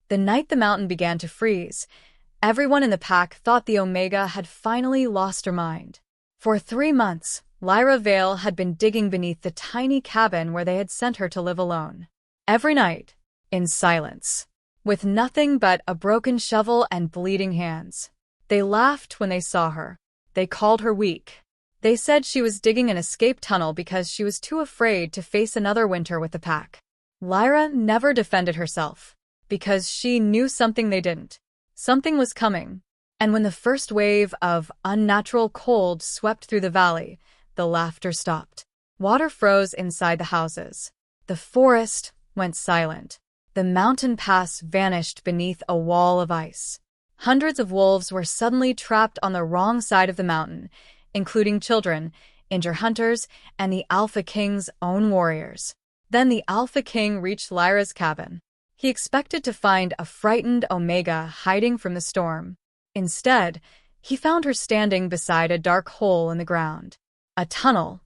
The night the mountain began to freeze, everyone in the pack thought the Omega had finally lost her mind. For 3 months, Lyra Vale had been digging beneath the tiny cabin where they had sent her to live alone. Every night, in silence, with nothing but a broken shovel and bleeding hands. They laughed when they saw her. They called her weak. They said she was digging an escape tunnel because she was too afraid to face another winter with the pack. Lyra never defended herself, because she knew something they didn't. Something was coming. And when the first wave of unnatural cold swept through the valley, the laughter stopped. Water froze inside the houses. The forest went silent. The mountain pass vanished beneath a wall of ice. Hundreds of wolves were suddenly trapped on the wrong side of the mountain, including children, injure hunters, and the Alpha King's own warriors. Then the Alpha King reached Lyra's cabin. He expected to find a frightened Omega hiding from the storm. Instead, he found her standing beside a dark hole in the ground. A tunnel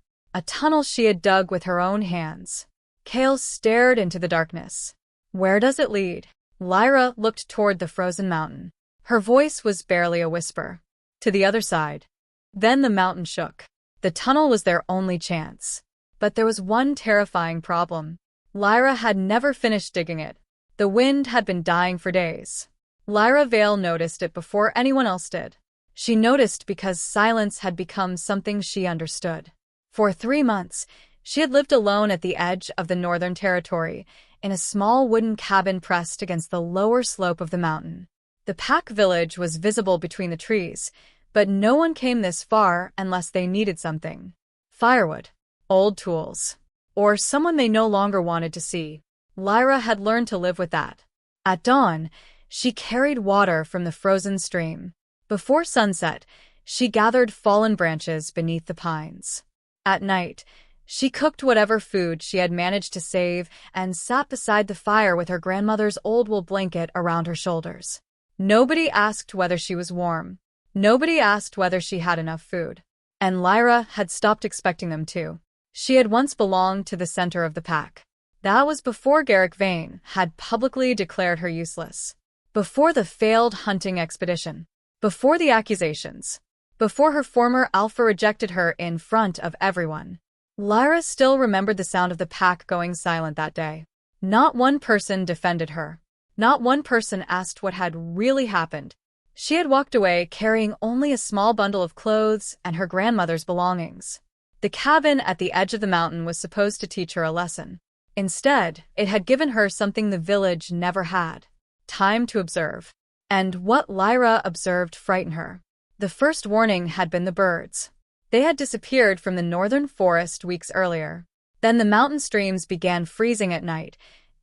she had dug with her own hands. Kael stared into the darkness. Where does it lead? Lyra looked toward the frozen mountain. Her voice was barely a whisper. To the other side. Then the mountain shook. The tunnel was their only chance. But there was one terrifying problem. Lyra had never finished digging it. The wind had been dying for days. Lyra Vale noticed it before anyone else did. She noticed because silence had become something she understood. For 3 months, she had lived alone at the edge of the Northern Territory, in a small wooden cabin pressed against the lower slope of the mountain. The pack village was visible between the trees, but no one came this far unless they needed something. Firewood, old tools, or someone they no longer wanted to see. Lyra had learned to live with that. At dawn, she carried water from the frozen stream. Before sunset, she gathered fallen branches beneath the pines. At night, she cooked whatever food she had managed to save and sat beside the fire with her grandmother's old wool blanket around her shoulders. Nobody asked whether she was warm. Nobody asked whether she had enough food. And Lyra had stopped expecting them to. She had once belonged to the center of the pack. That was before Garrick Vane had publicly declared her useless. Before the failed hunting expedition. Before the accusations. Before her former alpha rejected her in front of everyone. Lyra still remembered the sound of the pack going silent that day. Not one person defended her. Not one person asked what had really happened. She had walked away carrying only a small bundle of clothes and her grandmother's belongings. The cabin at the edge of the mountain was supposed to teach her a lesson. Instead, it had given her something the village never had. Time to observe. And what Lyra observed frightened her. The first warning had been the birds. They had disappeared from the northern forest weeks earlier. Then the mountain streams began freezing at night,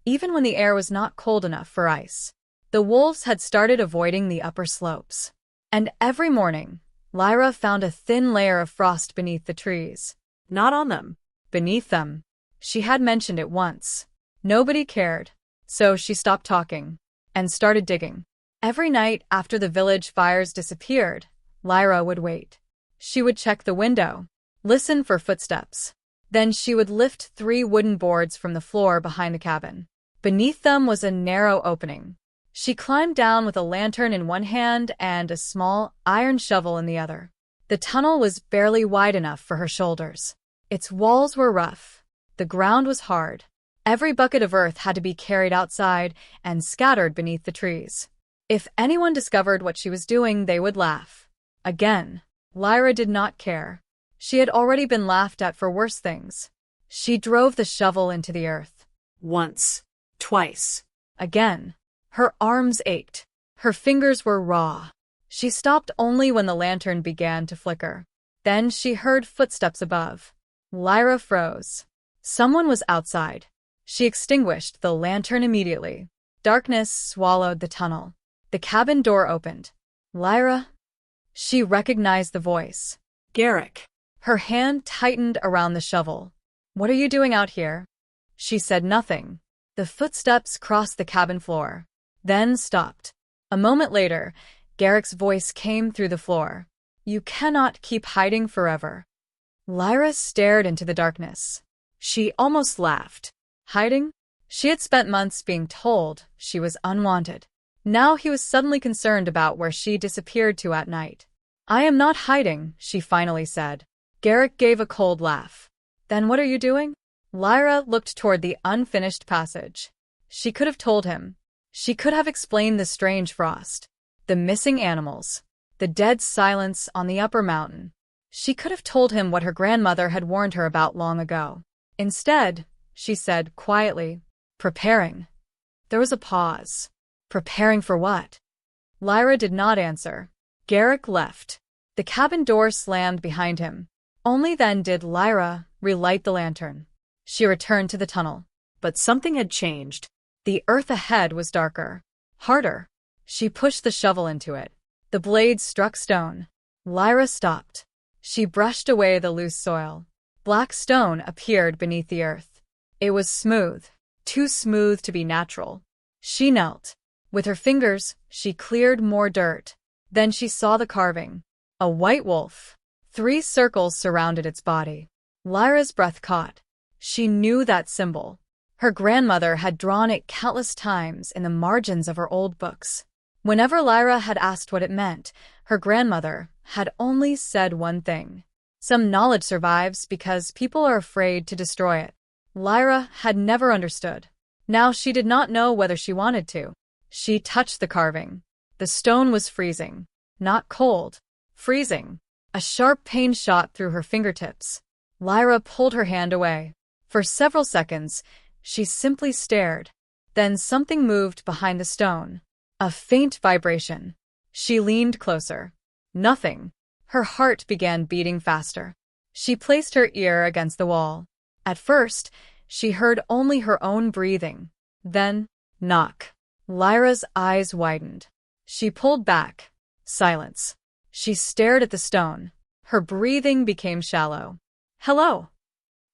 even when the air was not cold enough for ice. The wolves had started avoiding the upper slopes. And every morning, Lyra found a thin layer of frost beneath the trees. Not on them. Beneath them. She had mentioned it once. Nobody cared. So she stopped talking and started digging. Every night after the village fires disappeared, Lyra would wait. She would check the window, listen for footsteps. Then she would lift 3 wooden boards from the floor behind the cabin. Beneath them was a narrow opening. She climbed down with a lantern in one hand and a small iron shovel in the other. The tunnel was barely wide enough for her shoulders. Its walls were rough. The ground was hard. Every bucket of earth had to be carried outside and scattered beneath the trees. If anyone discovered what she was doing, they would laugh. Again, Lyra did not care. She had already been laughed at for worse things. She drove the shovel into the earth. Once. Twice. Again. Her arms ached. Her fingers were raw. She stopped only when the lantern began to flicker. Then she heard footsteps above. Lyra froze. Someone was outside. She extinguished the lantern immediately. Darkness swallowed the tunnel. The cabin door opened. Lyra? She recognized the voice. Garrick. Her hand tightened around the shovel. What are you doing out here? She said nothing. The footsteps crossed the cabin floor, then stopped. A moment later, Garrick's voice came through the floor. You cannot keep hiding forever. Lyra stared into the darkness. She almost laughed. Hiding? She had spent months being told she was unwanted. Now he was suddenly concerned about where she disappeared to at night. "I am not hiding," she finally said. Garrick gave a cold laugh. "Then what are you doing?" Lyra looked toward the unfinished passage. She could have told him. She could have explained the strange frost, the missing animals, the dead silence on the upper mountain. She could have told him what her grandmother had warned her about long ago. Instead, she said quietly, "Preparing." There was a pause. Preparing for what? Lyra did not answer. Garrick left. The cabin door slammed behind him. Only then did Lyra relight the lantern. She returned to the tunnel. But something had changed. The earth ahead was darker, harder. She pushed the shovel into it. The blade struck stone. Lyra stopped. She brushed away the loose soil. Black stone appeared beneath the earth. It was smooth, too smooth to be natural. She knelt. With her fingers, she cleared more dirt. Then she saw the carving. A white wolf. 3 circles surrounded its body. Lyra's breath caught. She knew that symbol. Her grandmother had drawn it countless times in the margins of her old books. Whenever Lyra had asked what it meant, her grandmother had only said one thing. Some knowledge survives because people are afraid to destroy it. Lyra had never understood. Now she did not know whether she wanted to. She touched the carving. The stone was freezing. Not cold. Freezing. A sharp pain shot through her fingertips. Lyra pulled her hand away. For several seconds, she simply stared. Then something moved behind the stone. A faint vibration. She leaned closer. Nothing. Her heart began beating faster. She placed her ear against the wall. At first, she heard only her own breathing. Then, knock. Lyra's eyes widened. She pulled back. Silence. She stared at the stone. Her breathing became shallow. "Hello?"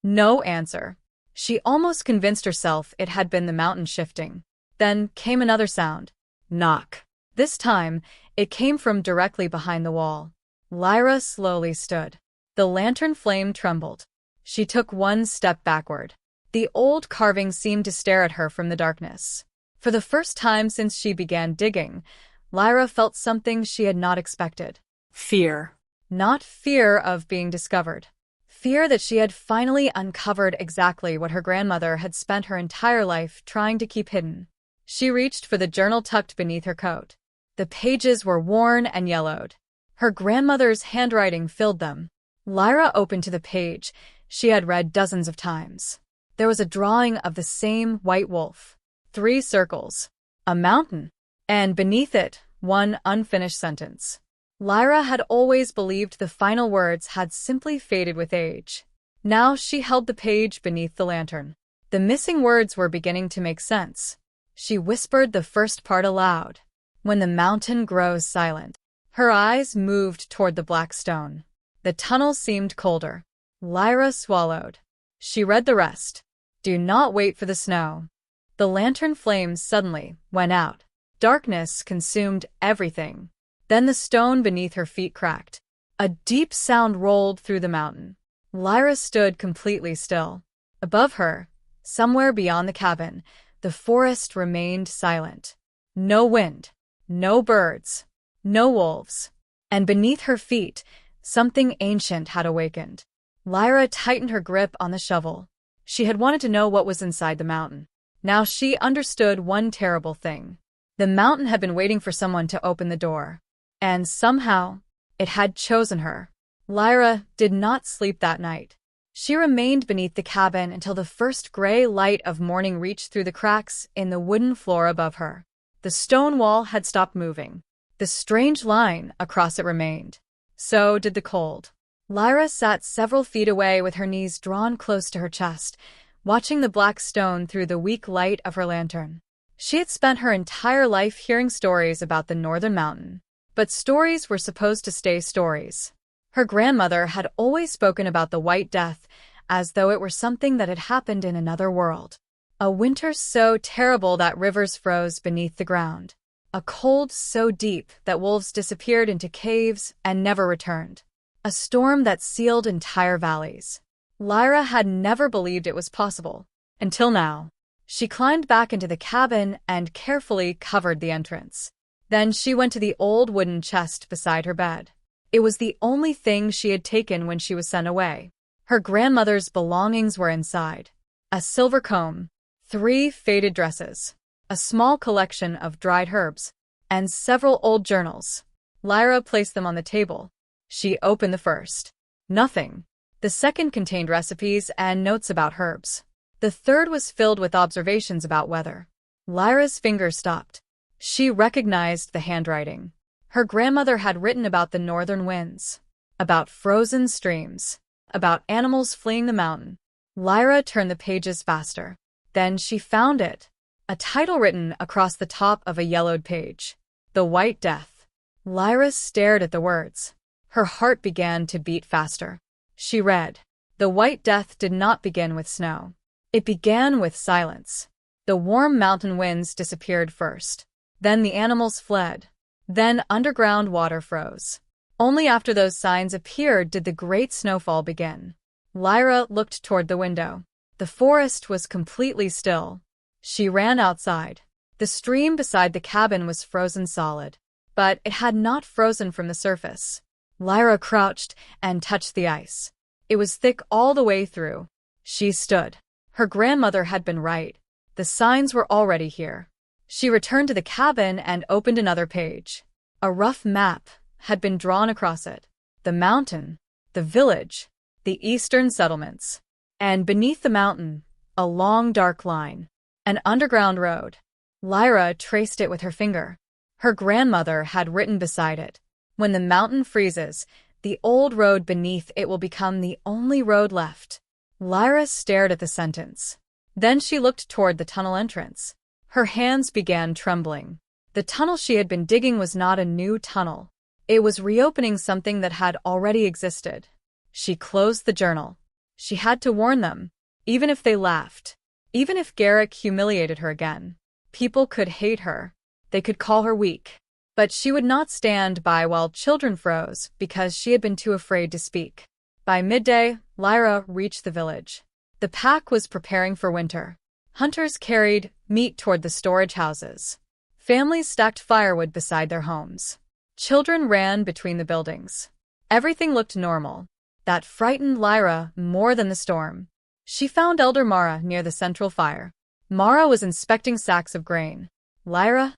No answer. She almost convinced herself it had been the mountain shifting. Then came another sound. Knock. This time, it came from directly behind the wall. Lyra slowly stood. The lantern flame trembled. She took one step backward. The old carving seemed to stare at her from the darkness. For the first time since she began digging, Lyra felt something she had not expected. Fear. Not fear of being discovered. Fear that she had finally uncovered exactly what her grandmother had spent her entire life trying to keep hidden. She reached for the journal tucked beneath her coat. The pages were worn and yellowed. Her grandmother's handwriting filled them. Lyra opened to the page she had read dozens of times. There was a drawing of the same white wolf. 3 circles. A mountain. And beneath it, one unfinished sentence. Lyra had always believed the final words had simply faded with age. Now she held the page beneath the lantern. The missing words were beginning to make sense. She whispered the first part aloud. When the mountain grows silent. Her eyes moved toward the black stone. The tunnel seemed colder. Lyra swallowed. She read the rest. Do not wait for the snow. The lantern flames suddenly went out. Darkness consumed everything. Then the stone beneath her feet cracked. A deep sound rolled through the mountain. Lyra stood completely still. Above her, somewhere beyond the cabin, the forest remained silent. No wind, no birds, no wolves. And beneath her feet, something ancient had awakened. Lyra tightened her grip on the shovel. She had wanted to know what was inside the mountain. Now she understood one terrible thing. The mountain had been waiting for someone to open the door. And somehow, it had chosen her. Lyra did not sleep that night. She remained beneath the cabin until the first gray light of morning reached through the cracks in the wooden floor above her. The stone wall had stopped moving. The strange line across it remained. So did the cold. Lyra sat several feet away with her knees drawn close to her chest, watching the black stone through the weak light of her lantern. She had spent her entire life hearing stories about the northern mountain. But stories were supposed to stay stories. Her grandmother had always spoken about the White Death as though it were something that had happened in another world. A winter so terrible that rivers froze beneath the ground. A cold so deep that wolves disappeared into caves and never returned. A storm that sealed entire valleys. Lyra had never believed it was possible. Until now. She climbed back into the cabin and carefully covered the entrance. Then she went to the old wooden chest beside her bed. It was the only thing she had taken when she was sent away. Her grandmother's belongings were inside. A silver comb, 3 faded dresses, a small collection of dried herbs, and several old journals. Lyra placed them on the table. She opened the first. Nothing. The second contained recipes and notes about herbs. The third was filled with observations about weather. Lyra's fingers stopped. She recognized the handwriting. Her grandmother had written about the northern winds, about frozen streams, about animals fleeing the mountain. Lyra turned the pages faster. Then she found it. A title written across the top of a yellowed page. The White Death. Lyra stared at the words. Her heart began to beat faster. She read, "The White Death did not begin with snow. It began with silence. The warm mountain winds disappeared first. Then the animals fled. Then underground water froze. Only after those signs appeared did the great snowfall begin." Lyra looked toward the window. The forest was completely still. She ran outside. The stream beside the cabin was frozen solid, but it had not frozen from the surface. Lyra crouched and touched the ice. It was thick all the way through. She stood. Her grandmother had been right. The signs were already here. She returned to the cabin and opened another page. A rough map had been drawn across it. The mountain, the village, the eastern settlements. And beneath the mountain, a long dark line. An underground road. Lyra traced it with her finger. Her grandmother had written beside it, "When the mountain freezes, the old road beneath it will become the only road left." Lyra stared at the sentence. Then she looked toward the tunnel entrance. Her hands began trembling. The tunnel she had been digging was not a new tunnel. It was reopening something that had already existed. She closed the journal. She had to warn them, even if they laughed, even if Garrick humiliated her again. People could hate her. They could call her weak. But she would not stand by while children froze because she had been too afraid to speak. By midday, Lyra reached the village. The pack was preparing for winter. Hunters carried meat toward the storage houses. Families stacked firewood beside their homes. Children ran between the buildings. Everything looked normal. That frightened Lyra more than the storm. She found Elder Mara near the central fire. Mara was inspecting sacks of grain. "Lyra?"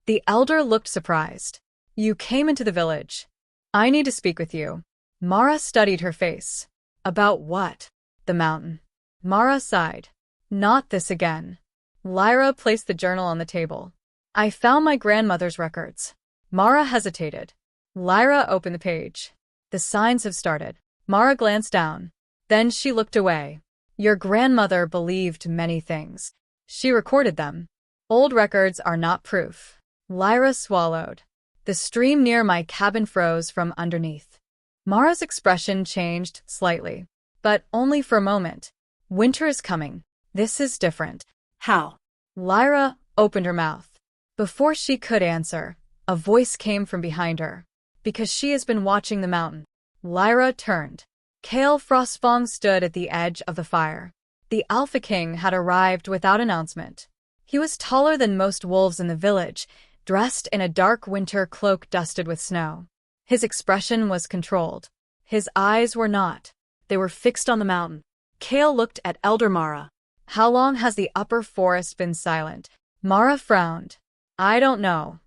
The elder looked surprised. "You came into the village. I need to speak with you." Mara studied her face. "About what?" "The mountain." Mara sighed. "Not this again." Lyra placed the journal on the table. "I found my grandmother's records." Mara hesitated. Lyra opened the page. "The signs have started." Mara glanced down. Then she looked away. "Your grandmother believed many things. She recorded them. Old records are not proof." Lyra swallowed. "The stream near my cabin froze from underneath." Mara's expression changed slightly, but only for a moment. "Winter is coming. This is different." "How?" Lyra opened her mouth. Before she could answer, a voice came from behind her. "Because she has been watching the mountain." Lyra turned. Kael Frostfang stood at the edge of the fire. The Alpha King had arrived without announcement. He was taller than most wolves in the village, dressed in a dark winter cloak dusted with snow. His expression was controlled. His eyes were not. They were fixed on the mountain. Kael looked at Elder Mara. "How long has the upper forest been silent?" Mara frowned. "I don't know.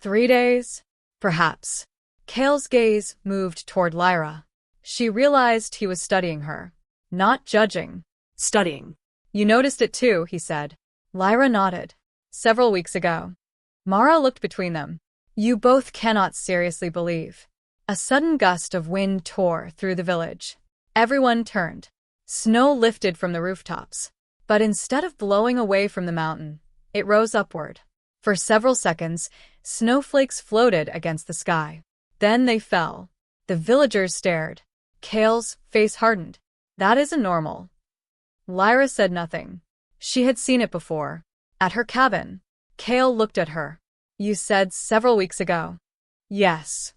3 days? Perhaps." Kael's gaze moved toward Lyra. She realized he was studying her, not judging. "Studying." "You noticed it too," he said. Lyra nodded. "Several weeks ago." Mara looked between them. "You both cannot seriously believe." A sudden gust of wind tore through the village. Everyone turned. Snow lifted from the rooftops. But instead of blowing away from the mountain, it rose upward. For several seconds, snowflakes floated against the sky. Then they fell. The villagers stared. Kael's face hardened. "That isn't normal." Lyra said nothing. She had seen it before. At her cabin. Kael looked at her. "You said several weeks ago." "Yes."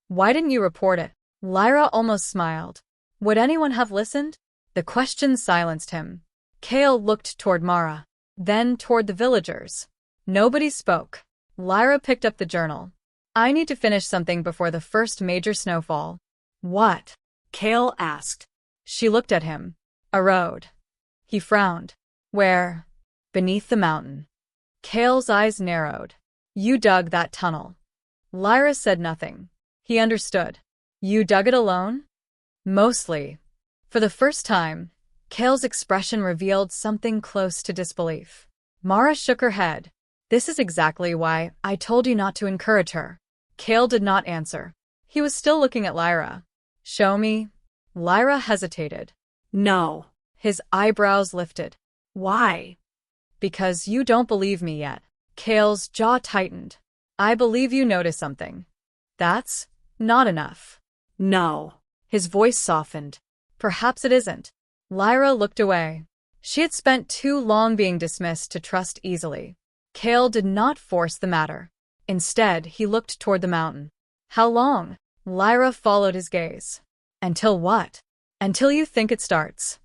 "Why didn't you report it?" Lyra almost smiled. Would anyone have listened? The question silenced him. Kael looked toward Mara. then toward the villagers. Nobody spoke. Lyra picked up the journal. I need to finish something before the first major snowfall. What? Kael asked. She looked at him. A road. He frowned. Where? Beneath the mountain. Kael's eyes narrowed. You dug that tunnel. Lyra said nothing. He understood. You dug it alone? Mostly. For the first time, Kael's expression revealed something close to disbelief. Mara shook her head. This is exactly why I told you not to encourage her. Kael did not answer. He was still looking at Lyra. Show me. Lyra hesitated. No. His eyebrows lifted. Why? Because you don't believe me yet. Kael's jaw tightened. I believe you noticed something. That's not enough. No. His voice softened. Perhaps it isn't. Lyra looked away. She had spent too long being dismissed to trust easily. Kael did not force the matter. Instead, he looked toward the mountain. How long? Lyra followed his gaze. Until what? Until you think it starts.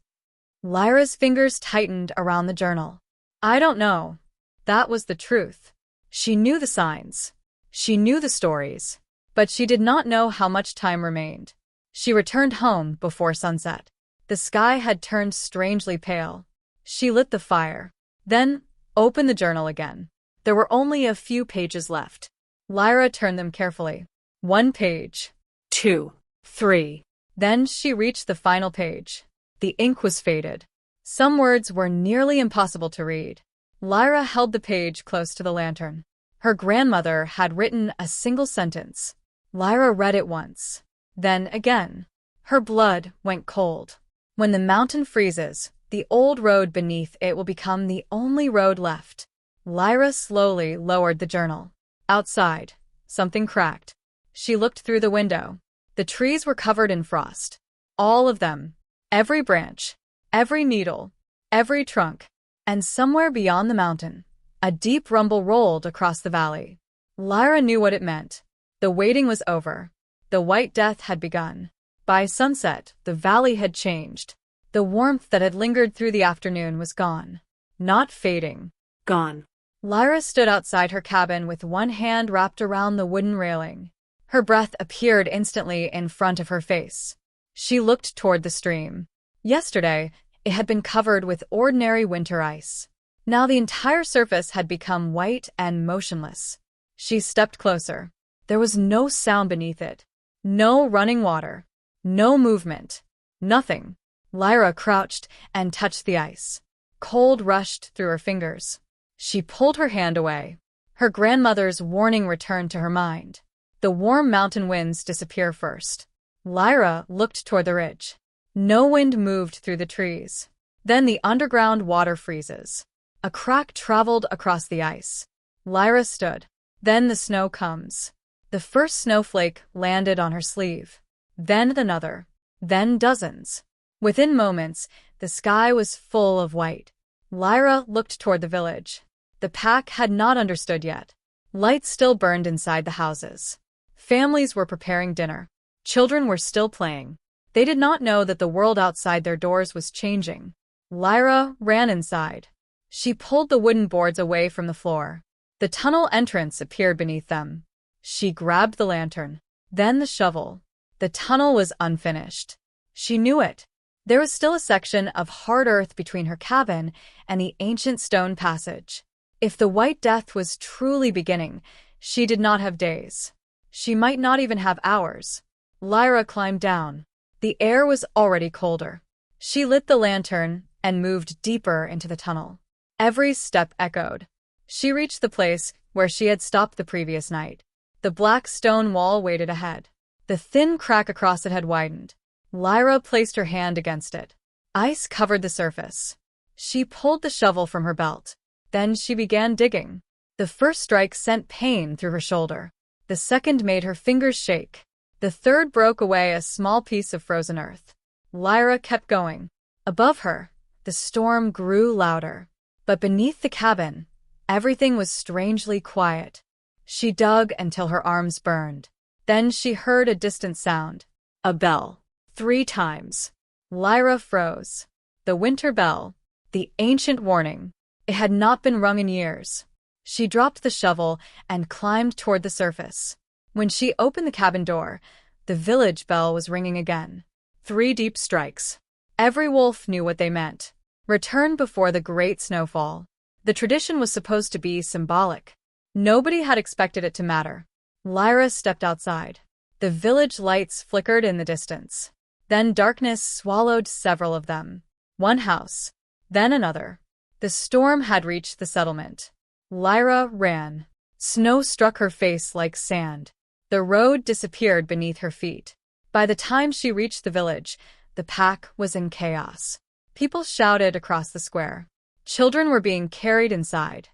Lyra's fingers tightened around the journal. I don't know. That was the truth. She knew the signs. She knew the stories. But she did not know how much time remained. She returned home before sunset. The sky had turned strangely pale. She lit the fire. Then, opened the journal again. There were only a few pages left. Lyra turned them carefully. 1 page. 2. 3. Then she reached the final page. The ink was faded. Some words were nearly impossible to read. Lyra held the page close to the lantern. Her grandmother had written a single sentence. Lyra read it once. Then again. Her blood went cold. When the mountain freezes, the old road beneath it will become the only road left. Lyra slowly lowered the journal. Outside, something cracked. She looked through the window. The trees were covered in frost. All of them. Every branch. Every needle. Every trunk. And somewhere beyond the mountain, a deep rumble rolled across the valley. Lyra knew what it meant. The waiting was over. The White Death had begun. By sunset, the valley had changed. The warmth that had lingered through the afternoon was gone. Not fading. Gone. Lyra stood outside her cabin with one hand wrapped around the wooden railing. Her breath appeared instantly in front of her face. She looked toward the stream. Yesterday, it had been covered with ordinary winter ice. Now the entire surface had become white and motionless. She stepped closer. There was no sound beneath it. No running water. No movement. Nothing. Lyra crouched and touched the ice. Cold rushed through her fingers. She pulled her hand away. Her grandmother's warning returned to her mind. The warm mountain winds disappear first. Lyra looked toward the ridge. No wind moved through the trees. Then the underground water freezes. A crack traveled across the ice. Lyra stood. Then the snow comes. The first snowflake landed on her sleeve. Then another. Then dozens. Within moments, the sky was full of white. Lyra looked toward the village. The pack had not understood yet. Lights still burned inside the houses. Families were preparing dinner. Children were still playing. They did not know that the world outside their doors was changing. Lyra ran inside. She pulled the wooden boards away from the floor. The tunnel entrance appeared beneath them. She grabbed the lantern. Then the shovel. The tunnel was unfinished. She knew it. There was still a section of hard earth between her cabin and the ancient stone passage. If the White Death was truly beginning, she did not have days. She might not even have hours. Lyra climbed down. The air was already colder. She lit the lantern and moved deeper into the tunnel. Every step echoed. She reached the place where she had stopped the previous night. The black stone wall waited ahead. The thin crack across it had widened. Lyra placed her hand against it. Ice covered the surface. She pulled the shovel from her belt. Then she began digging. The first strike sent pain through her shoulder. The second made her fingers shake. The third broke away a small piece of frozen earth. Lyra kept going. Above her, the storm grew louder. But beneath the cabin, everything was strangely quiet. She dug until her arms burned. Then she heard a distant sound. A bell. 3 times. Lyra froze. The winter bell. The ancient warning. It had not been rung in years. She dropped the shovel and climbed toward the surface. When she opened the cabin door, the village bell was ringing again. 3 deep strikes. Every wolf knew what they meant. Return before the great snowfall. The tradition was supposed to be symbolic. Nobody had expected it to matter. Lyra stepped outside. The village lights flickered in the distance. Then darkness swallowed several of them. One house, then another. The storm had reached the settlement. Lyra ran. Snow struck her face like sand. The road disappeared beneath her feet. By the time she reached the village, the pack was in chaos. People shouted across the square. Children were being carried inside.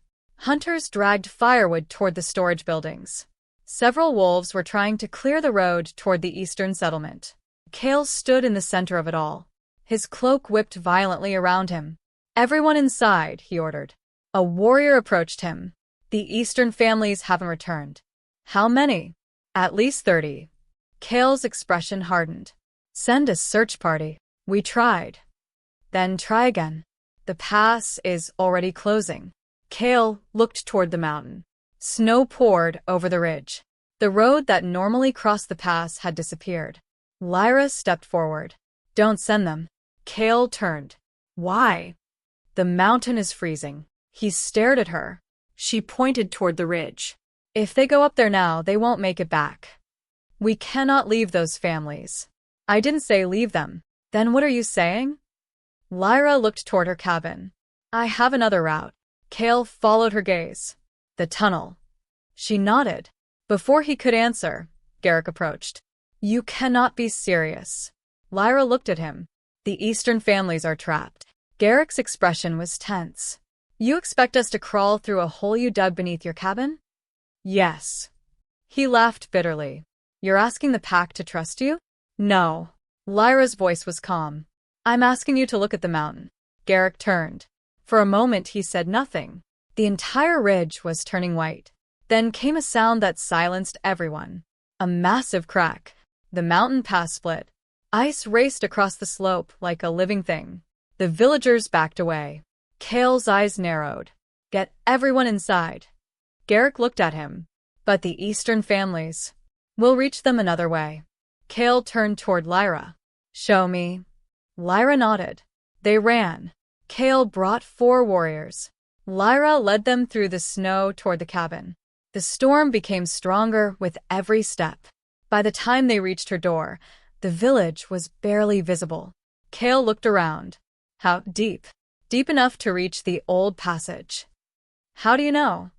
Hunters dragged firewood toward the storage buildings. Several wolves were trying to clear the road toward the eastern settlement. Kael stood in the center of it all. His cloak whipped violently around him. "Everyone inside," he ordered. A warrior approached him. "The eastern families haven't returned." "How many?" "At least 30. Kael's expression hardened. "Send a search party." "We tried." "Then try again. The pass is already closing." Kael looked toward the mountain. Snow poured over the ridge. The road that normally crossed the pass had disappeared. Lyra stepped forward. "Don't send them." Kael turned. "Why?" "The mountain is freezing." He stared at her. She pointed toward the ridge. "If they go up there now, they won't make it back. We cannot leave those families." "I didn't say leave them." "Then what are you saying?" Lyra looked toward her cabin. "I have another route." Kael followed her gaze. "The tunnel." She nodded. Before he could answer, Garrick approached. "You cannot be serious." Lyra looked at him. "The eastern families are trapped." Garrick's expression was tense. "You expect us to crawl through a hole you dug beneath your cabin?" "Yes." He laughed bitterly. "You're asking the pack to trust you?" "No." Lyra's voice was calm. "I'm asking you to look at the mountain." Garrick turned. For a moment he said nothing. The entire ridge was turning white. Then came a sound that silenced everyone. A massive crack. The mountain pass split. Ice raced across the slope like a living thing. The villagers backed away. Kael's eyes narrowed. "Get everyone inside." Garrick looked at him. "But the eastern families. We'll reach them another way." Kael turned toward Lyra. "Show me." Lyra nodded. They ran. Kael brought 4 warriors. Lyra led them through the snow toward the cabin. The storm became stronger with every step. By the time they reached her door, the village was barely visible. Kael looked around. "How deep?" "Deep enough to reach the old passage." "How do you know?"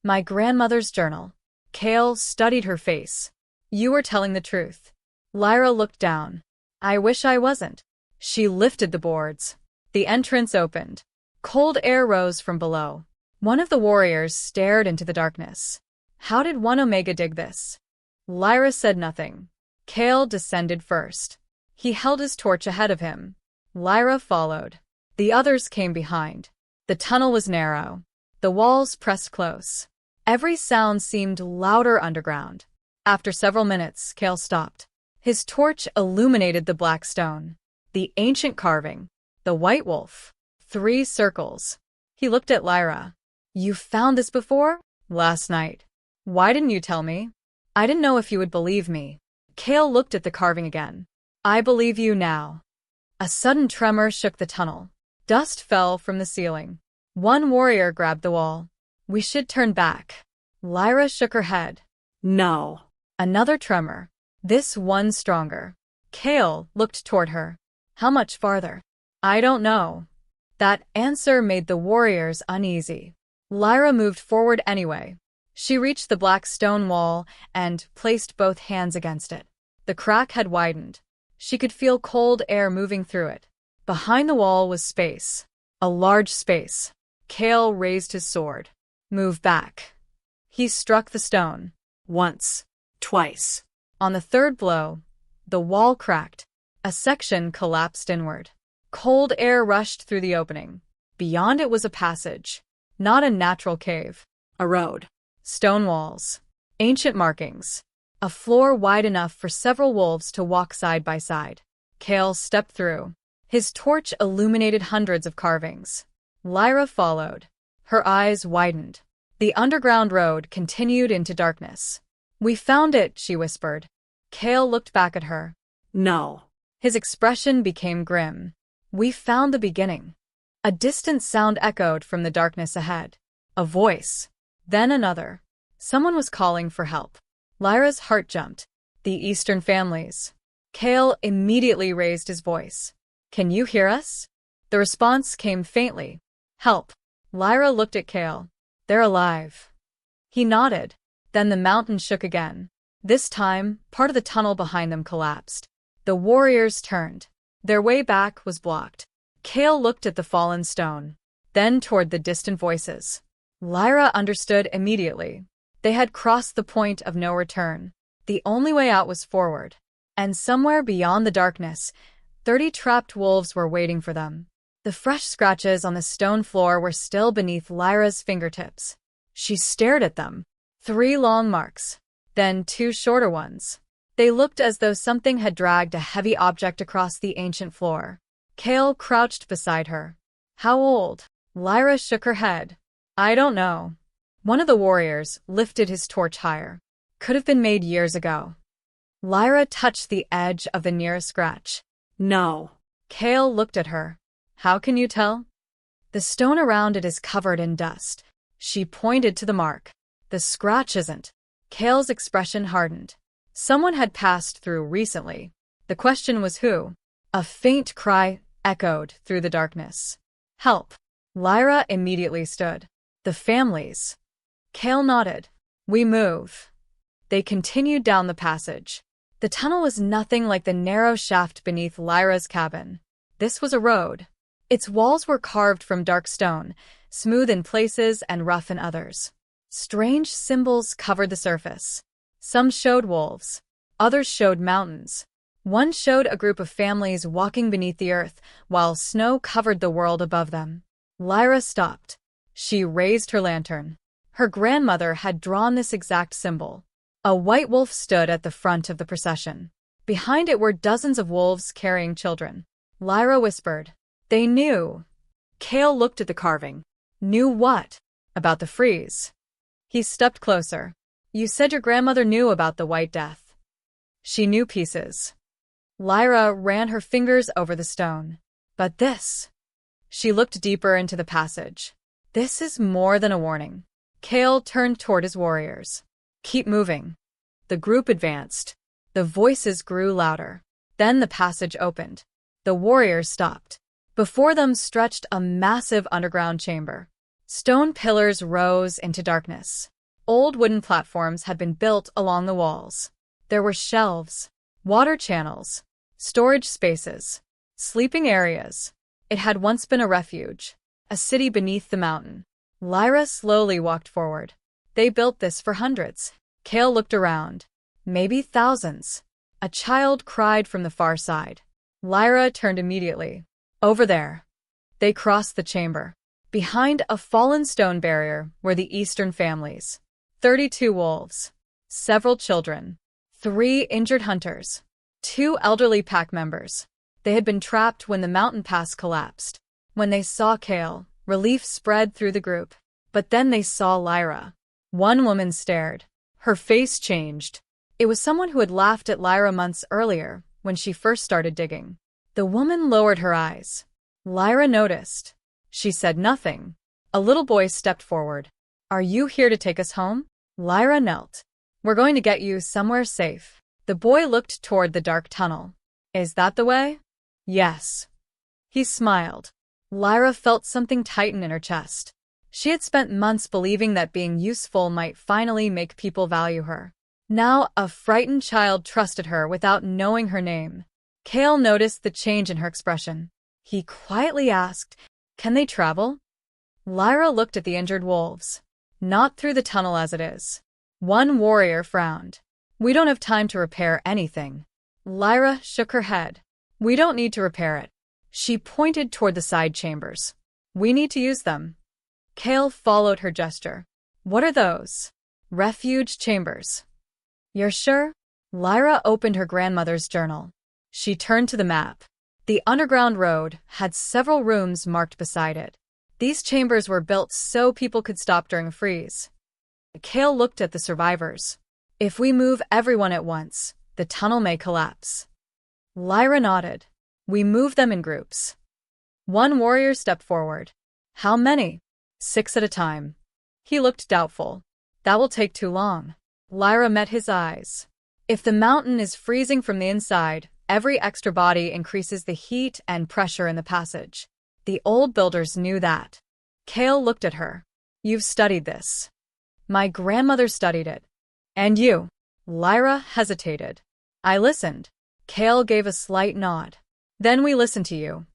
"My grandmother's journal." Kael studied her face. "You were telling the truth." Lyra looked down. "I wish I wasn't." She lifted the boards. The entrance opened. Cold air rose from below. One of the warriors stared into the darkness. "How did one Omega dig this?" Lyra said nothing. Kael descended first. He held his torch ahead of him. Lyra followed. The others came behind. The tunnel was narrow. The walls pressed close. Every sound seemed louder underground. After several minutes, Kael stopped. His torch illuminated the black stone. The ancient carving. The white wolf. 3 circles. He looked at Lyra. "You found this before?" "Last night." "Why didn't you tell me?" "I didn't know if you would believe me." Kael looked at the carving again. "I believe you now." A sudden tremor shook the tunnel. Dust fell from the ceiling. One warrior grabbed the wall. "We should turn back." Lyra shook her head. "No." Another tremor. This one stronger. Kael looked toward her. "How much farther?" "I don't know." That answer made the warriors uneasy. Lyra moved forward anyway. She reached the black stone wall and placed both hands against it. The crack had widened. She could feel cold air moving through it. Behind the wall was space. A large space. Kael raised his sword. "Move back." He struck the stone. Once. Twice. On the 3rd blow, the wall cracked. A section collapsed inward. Cold air rushed through the opening. Beyond it was a passage. Not a natural cave. A road. Stone walls. Ancient markings. A floor wide enough for several wolves to walk side by side. Kael stepped through. His torch illuminated hundreds of carvings. Lyra followed. Her eyes widened. The underground road continued into darkness. "We found it," she whispered. Kael looked back at her. No. His expression became grim. "We found the beginning." A distant sound echoed from the darkness ahead. A voice. Then another. Someone was calling for help. Lyra's heart jumped. The Eastern families. Kael immediately raised his voice. "Can you hear us?" The response came faintly. "Help." Lyra looked at Kael. "They're alive." He nodded. Then the mountain shook again. This time, part of the tunnel behind them collapsed. The warriors turned. Their way back was blocked. Kael looked at the fallen stone, then toward the distant voices. Lyra understood immediately. They had crossed the point of no return. The only way out was forward. And somewhere beyond the darkness, 30 trapped wolves were waiting for them. The fresh scratches on the stone floor were still beneath Lyra's fingertips. She stared at them. 3 long marks, then 2 shorter ones. They looked as though something had dragged a heavy object across the ancient floor. Kael crouched beside her. "How old?" Lyra shook her head. "I don't know." One of the warriors lifted his torch higher. "Could have been made years ago." Lyra touched the edge of the nearest scratch. No. Kael looked at her. "How can you tell?" "The stone around it is covered in dust." She pointed to the mark. "The scratch isn't." Kael's expression hardened. Someone had passed through recently. The question was who? A faint cry echoed through the darkness. "Help!" Lyra immediately stood. "The families." Kael nodded. "We move." They continued down the passage. The tunnel was nothing like the narrow shaft beneath Lyra's cabin. This was a road. Its walls were carved from dark stone, smooth in places and rough in others. Strange symbols covered the surface. Some showed wolves. Others showed mountains. One showed a group of families walking beneath the earth, while snow covered the world above them. Lyra stopped. She raised her lantern. Her grandmother had drawn this exact symbol. A white wolf stood at the front of the procession. Behind it were dozens of wolves carrying children. Lyra whispered. "They knew." Kael looked at the carving. "Knew what?" "About the freeze." He stepped closer. "You said your grandmother knew about the White Death." "She knew pieces." Lyra ran her fingers over the stone. "But this." She looked deeper into the passage. "This is more than a warning." Kael turned toward his warriors. "Keep moving." The group advanced. The voices grew louder. Then the passage opened. The warriors stopped. Before them stretched a massive underground chamber. Stone pillars rose into darkness. Old wooden platforms had been built along the walls. There were shelves, water channels, storage spaces, sleeping areas. It had once been a refuge, a city beneath the mountain. Lyra slowly walked forward. They built this for hundreds. Kael looked around. Maybe thousands. A child cried from the far side. Lyra turned immediately. "Over there." They crossed the chamber. Behind a fallen stone barrier were the Eastern families. 32 wolves. Several children. 3 injured hunters. 2 elderly pack members. They had been trapped when the mountain pass collapsed. When they saw Kael, relief spread through the group. But then they saw Lyra. One woman stared. Her face changed. It was someone who had laughed at Lyra months earlier, when she first started digging. The woman lowered her eyes. Lyra noticed. She said nothing. A little boy stepped forward. "Are you here to take us home?" Lyra knelt. "We're going to get you somewhere safe." The boy looked toward the dark tunnel. "Is that the way?" "Yes." He smiled. Lyra felt something tighten in her chest. She had spent months believing that being useful might finally make people value her. Now a frightened child trusted her without knowing her name. Kael noticed the change in her expression. He quietly asked, "Can they travel?" Lyra looked at the injured wolves. "Not through the tunnel as it is." One warrior frowned. "We don't have time to repair anything." Lyra shook her head. "We don't need to repair it." She pointed toward the side chambers. "We need to use them." Kael followed her gesture. "What are those?" "Refuge chambers." "You're sure?" Lyra opened her grandmother's journal. She turned to the map. The underground road had several rooms marked beside it. These chambers were built so people could stop during a freeze. Kael looked at the survivors. If we move everyone at once, the tunnel may collapse. Lyra nodded. We move them in groups. One warrior stepped forward. How many? 6 at a time. He looked doubtful. That will take too long. Lyra met his eyes. If the mountain is freezing from the inside, every extra body increases the heat and pressure in the passage. The old builders knew that. Kael looked at her. You've studied this. My grandmother studied it. And you? Lyra hesitated. I listened. Kael gave a slight nod. Then we listened to you.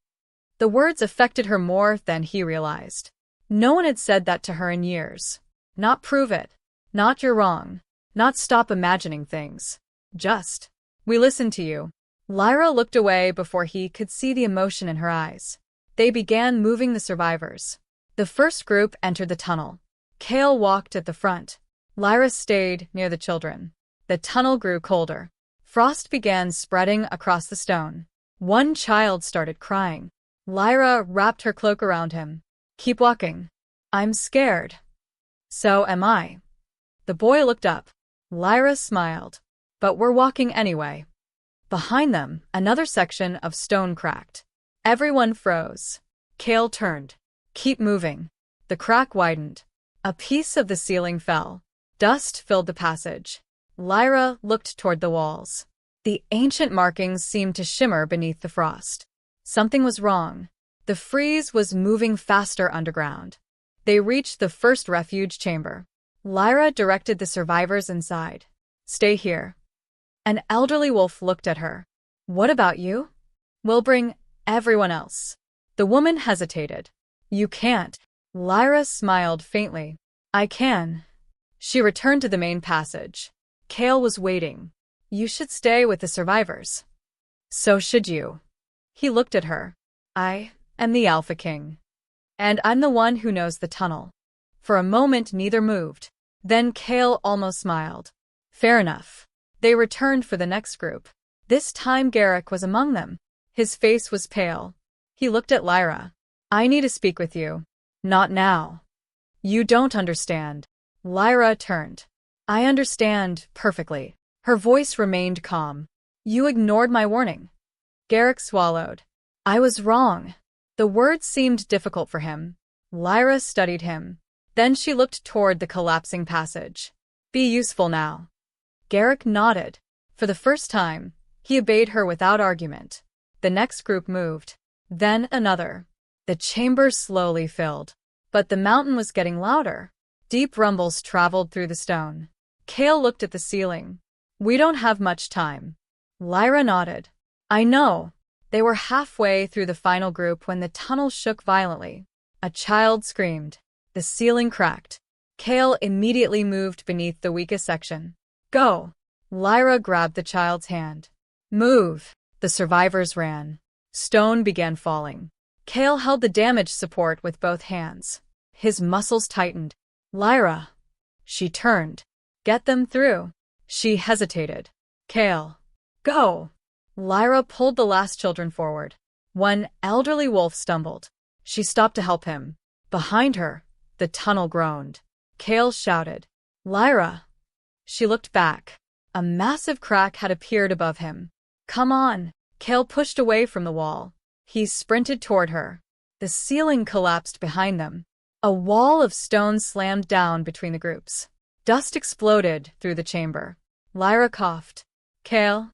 The words affected her more than he realized. No one had said that to her in years. Not prove it. Not you're wrong. Not stop imagining things. Just, we listened to you. Lyra looked away before he could see the emotion in her eyes. They began moving the survivors. The first group entered the tunnel. Kael walked at the front. Lyra stayed near the children. The tunnel grew colder. Frost began spreading across the stone. One child started crying. Lyra wrapped her cloak around him. Keep walking. I'm scared. So am I. The boy looked up. Lyra smiled. But we're walking anyway. Behind them, another section of stone cracked. Everyone froze. Kael turned. Keep moving. The crack widened. A piece of the ceiling fell. Dust filled the passage. Lyra looked toward the walls. The ancient markings seemed to shimmer beneath the frost. Something was wrong. The freeze was moving faster underground. They reached the first refuge chamber. Lyra directed the survivors inside. Stay here. An elderly wolf looked at her. What about you? We'll bring everyone else. The woman hesitated. You can't. Lyra smiled faintly. I can. She returned to the main passage. Kael was waiting. You should stay with the survivors. So should you. He looked at her. I am the Alpha King. And I'm the one who knows the tunnel. For a moment neither moved. Then Kael almost smiled. Fair enough. They returned for the next group. This time Garrick was among them. His face was pale. He looked at Lyra. I need to speak with you. Not now. You don't understand. Lyra turned. I understand perfectly. Her voice remained calm. You ignored my warning. Garrick swallowed. I was wrong. The words seemed difficult for him. Lyra studied him. Then she looked toward the collapsing passage. Be useful now. Garrick nodded. For the first time, he obeyed her without argument. The next group moved. Then another. The chamber slowly filled. But the mountain was getting louder. Deep rumbles traveled through the stone. Kael looked at the ceiling. We don't have much time. Lyra nodded. I know. They were halfway through the final group when the tunnel shook violently. A child screamed. The ceiling cracked. Kael immediately moved beneath the weakest section. Go. Lyra grabbed the child's hand. Move. The survivors ran. Stone began falling. Kael held the damaged support with both hands. His muscles tightened. Lyra. She turned. Get them through. She hesitated. Kael. Go. Lyra pulled the last children forward. One elderly wolf stumbled. She stopped to help him. Behind her, the tunnel groaned. Kael shouted. Lyra. She looked back. A massive crack had appeared above him. Come on. Kael pushed away from the wall. He sprinted toward her. The ceiling collapsed behind them. A wall of stone slammed down between the groups. Dust exploded through the chamber. Lyra coughed. Kael?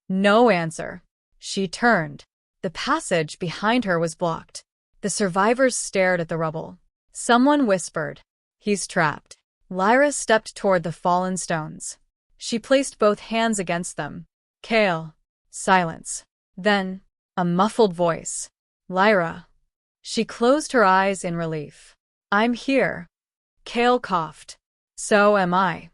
No answer. She turned. The passage behind her was blocked. The survivors stared at the rubble. Someone whispered. He's trapped. Lyra stepped toward the fallen stones. She placed both hands against them. Kael. Silence. Then, a muffled voice. Lyra. She closed her eyes in relief. I'm here. Kael coughed. So am I.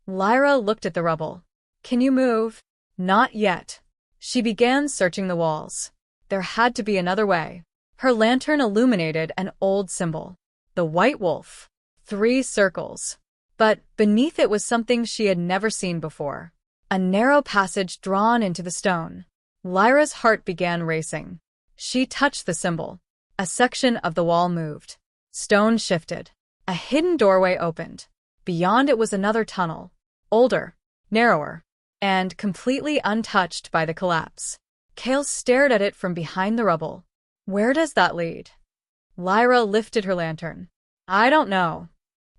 Lyra looked at the rubble. Can you move? Not yet. She began searching the walls. There had to be another way. Her lantern illuminated an old symbol. The white wolf. 3 circles. But beneath it was something she had never seen before. A narrow passage drawn into the stone. Lyra's heart began racing. She touched the symbol. A section of the wall moved. Stone shifted. A hidden doorway opened. Beyond it was another tunnel, older, narrower, and completely untouched by the collapse. Kael stared at it from behind the rubble. Where does that lead? Lyra lifted her lantern. I don't know.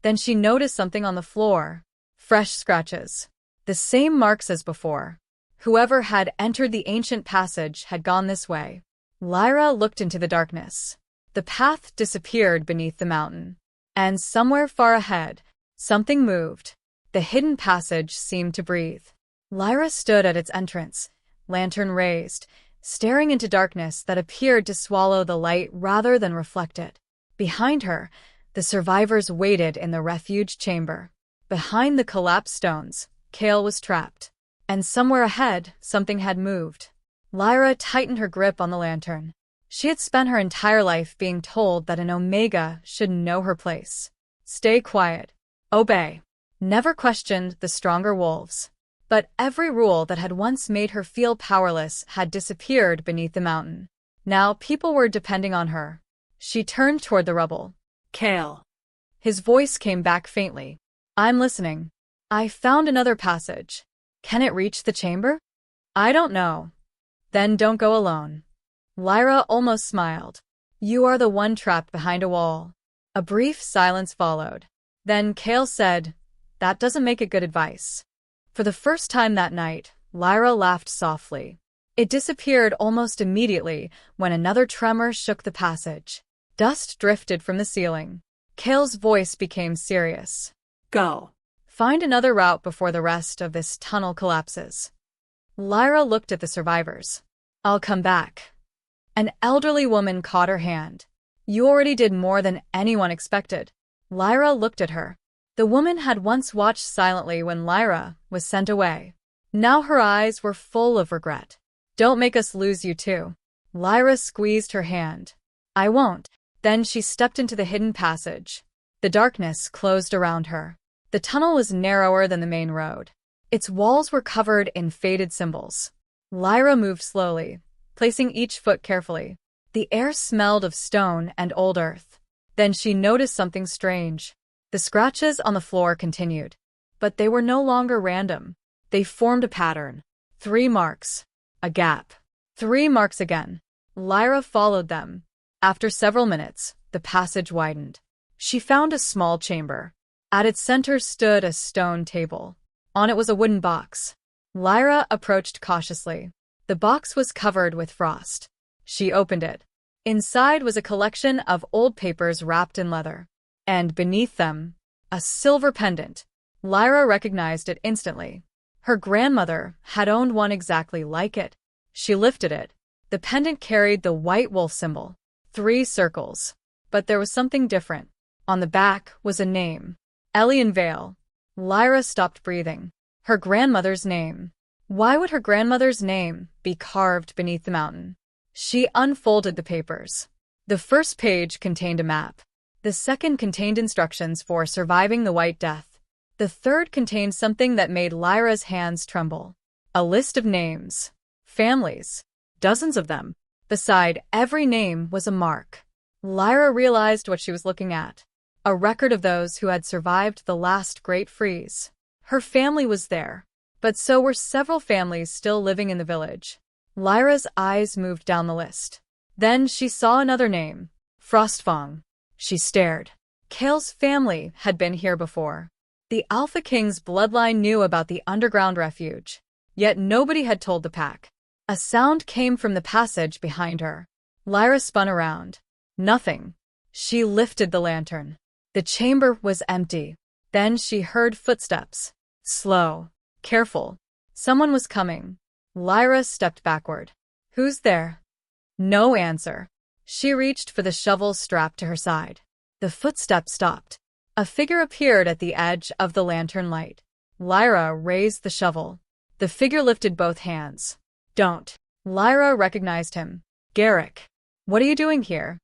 Then she noticed something on the floor. Fresh scratches. The same marks as before. Whoever had entered the ancient passage had gone this way. Lyra looked into the darkness. The path disappeared beneath the mountain. And somewhere far ahead, something moved. The hidden passage seemed to breathe. Lyra stood at its entrance, lantern raised, staring into darkness that appeared to swallow the light rather than reflect it. Behind her, the survivors waited in the refuge chamber. Behind the collapsed stones, Kael was trapped. And somewhere ahead, something had moved. Lyra tightened her grip on the lantern. She had spent her entire life being told that an Omega should know her place. Stay quiet. Obey. Never questioned the stronger wolves. But every rule that had once made her feel powerless had disappeared beneath the mountain. Now people were depending on her. She turned toward the rubble. Kael. His voice came back faintly. I'm listening. I found another passage. Can it reach the chamber? I don't know. Then don't go alone. Lyra almost smiled. You are the one trapped behind a wall. A brief silence followed. Then Kael said, that doesn't make it good advice. For the first time that night, Lyra laughed softly. It disappeared almost immediately when another tremor shook the passage. Dust drifted from the ceiling. Kael's voice became serious. Go. Find another route before the rest of this tunnel collapses. Lyra looked at the survivors. I'll come back. An elderly woman caught her hand. You already did more than anyone expected. Lyra looked at her. The woman had once watched silently when Lyra was sent away. Now her eyes were full of regret. Don't make us lose you too. Lyra squeezed her hand. I won't. Then she stepped into the hidden passage. The darkness closed around her. The tunnel was narrower than the main road. Its walls were covered in faded symbols. Lyra moved slowly, placing each foot carefully. The air smelled of stone and old earth. Then she noticed something strange. The scratches on the floor continued. But they were no longer random. They formed a pattern. 3 marks. A gap. 3 marks again. Lyra followed them. After several minutes, the passage widened. She found a small chamber. At its center stood a stone table. On it was a wooden box. Lyra approached cautiously. The box was covered with frost. She opened it. Inside was a collection of old papers wrapped in leather. And beneath them, a silver pendant. Lyra recognized it instantly. Her grandmother had owned one exactly like it. She lifted it. The pendant carried the white wolf symbol. 3 circles. But there was something different. On the back was a name. Elian Vale. Lyra stopped breathing. Her grandmother's name. Why would her grandmother's name be carved beneath the mountain? She unfolded the papers. The first page contained a map. The second contained instructions for surviving the White Death. The third contained something that made Lyra's hands tremble. A list of names. Families. Dozens of them. Beside every name was a mark. Lyra realized what she was looking at. A record of those who had survived the last Great Freeze. Her family was there, but so were several families still living in the village. Lyra's eyes moved down the list. Then she saw another name, Frostfang. She stared. Kael's family had been here before. The Alpha King's bloodline knew about the underground refuge, yet nobody had told the pack. A sound came from the passage behind her. Lyra spun around. Nothing. She lifted the lantern. The chamber was empty. Then she heard footsteps. Slow. Careful. Someone was coming. Lyra stepped backward. Who's there? No answer. She reached for the shovel strapped to her side. The footsteps stopped. A figure appeared at the edge of the lantern light. Lyra raised the shovel. The figure lifted both hands. Don't. Lyra recognized him. Garrick. What are you doing here?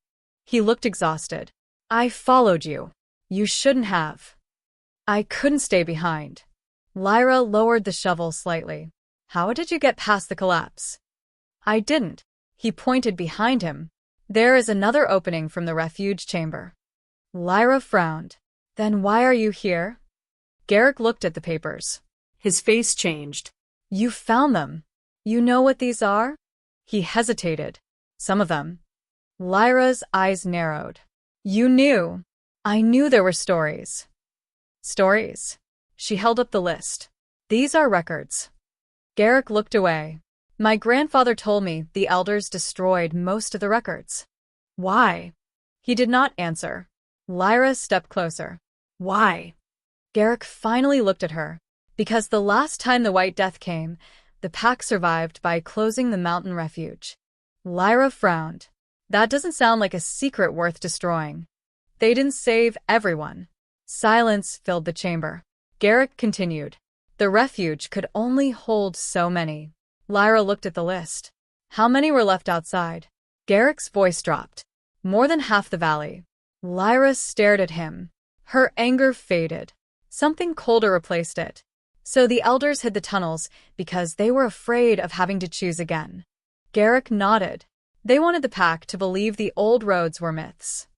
He looked exhausted. I followed you. You shouldn't have. I couldn't stay behind. Lyra lowered the shovel slightly. How did you get past the collapse? I didn't. He pointed behind him. There is another opening from the refuge chamber. Lyra frowned. Then why are you here? Garrick looked at the papers. His face changed. You found them. You know what these are? He hesitated. Some of them. Lyra's eyes narrowed. You knew. I knew there were stories. Stories. She held up the list. These are records. Garrick looked away. My grandfather told me the elders destroyed most of the records. Why? He did not answer. Lyra stepped closer. Why? Garrick finally looked at her. Because the last time the White Death came, the pack survived by closing the mountain refuge. Lyra frowned. That doesn't sound like a secret worth destroying. They didn't save everyone. Silence filled the chamber. Garrick continued. The refuge could only hold so many. Lyra looked at the list. How many were left outside? Garrick's voice dropped. More than half the valley. Lyra stared at him. Her anger faded. Something colder replaced it. So the elders hid the tunnels because they were afraid of having to choose again. Garrick nodded. They wanted the pack to believe the old roads were myths.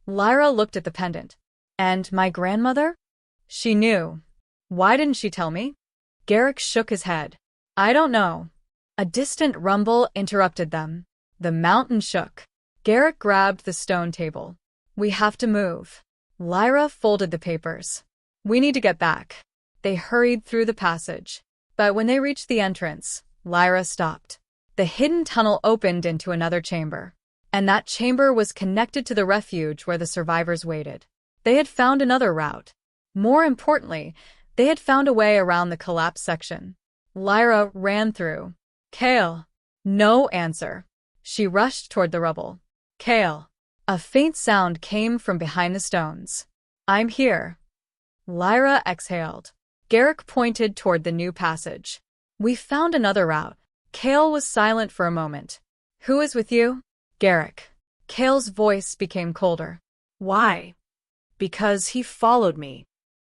Lyra looked at the pendant. And my grandmother? She knew. Why didn't she tell me? Garrick shook his head. I don't know. A distant rumble interrupted them. The mountain shook. Garrick grabbed the stone table. We have to move. Lyra folded the papers. We need to get back. They hurried through the passage. But when they reached the entrance, Lyra stopped. The hidden tunnel opened into another chamber. And that chamber was connected to the refuge where the survivors waited. They had found another route. More importantly, they had found a way around the collapsed section. Lyra ran through. Kael. No answer. She rushed toward the rubble. Kael. A faint sound came from behind the stones. I'm here. Lyra exhaled. Garrick pointed toward the new passage. We found another route. Kael was silent for a moment. Who is with you? Garrick. Kael's voice became colder. Why? Because he followed me.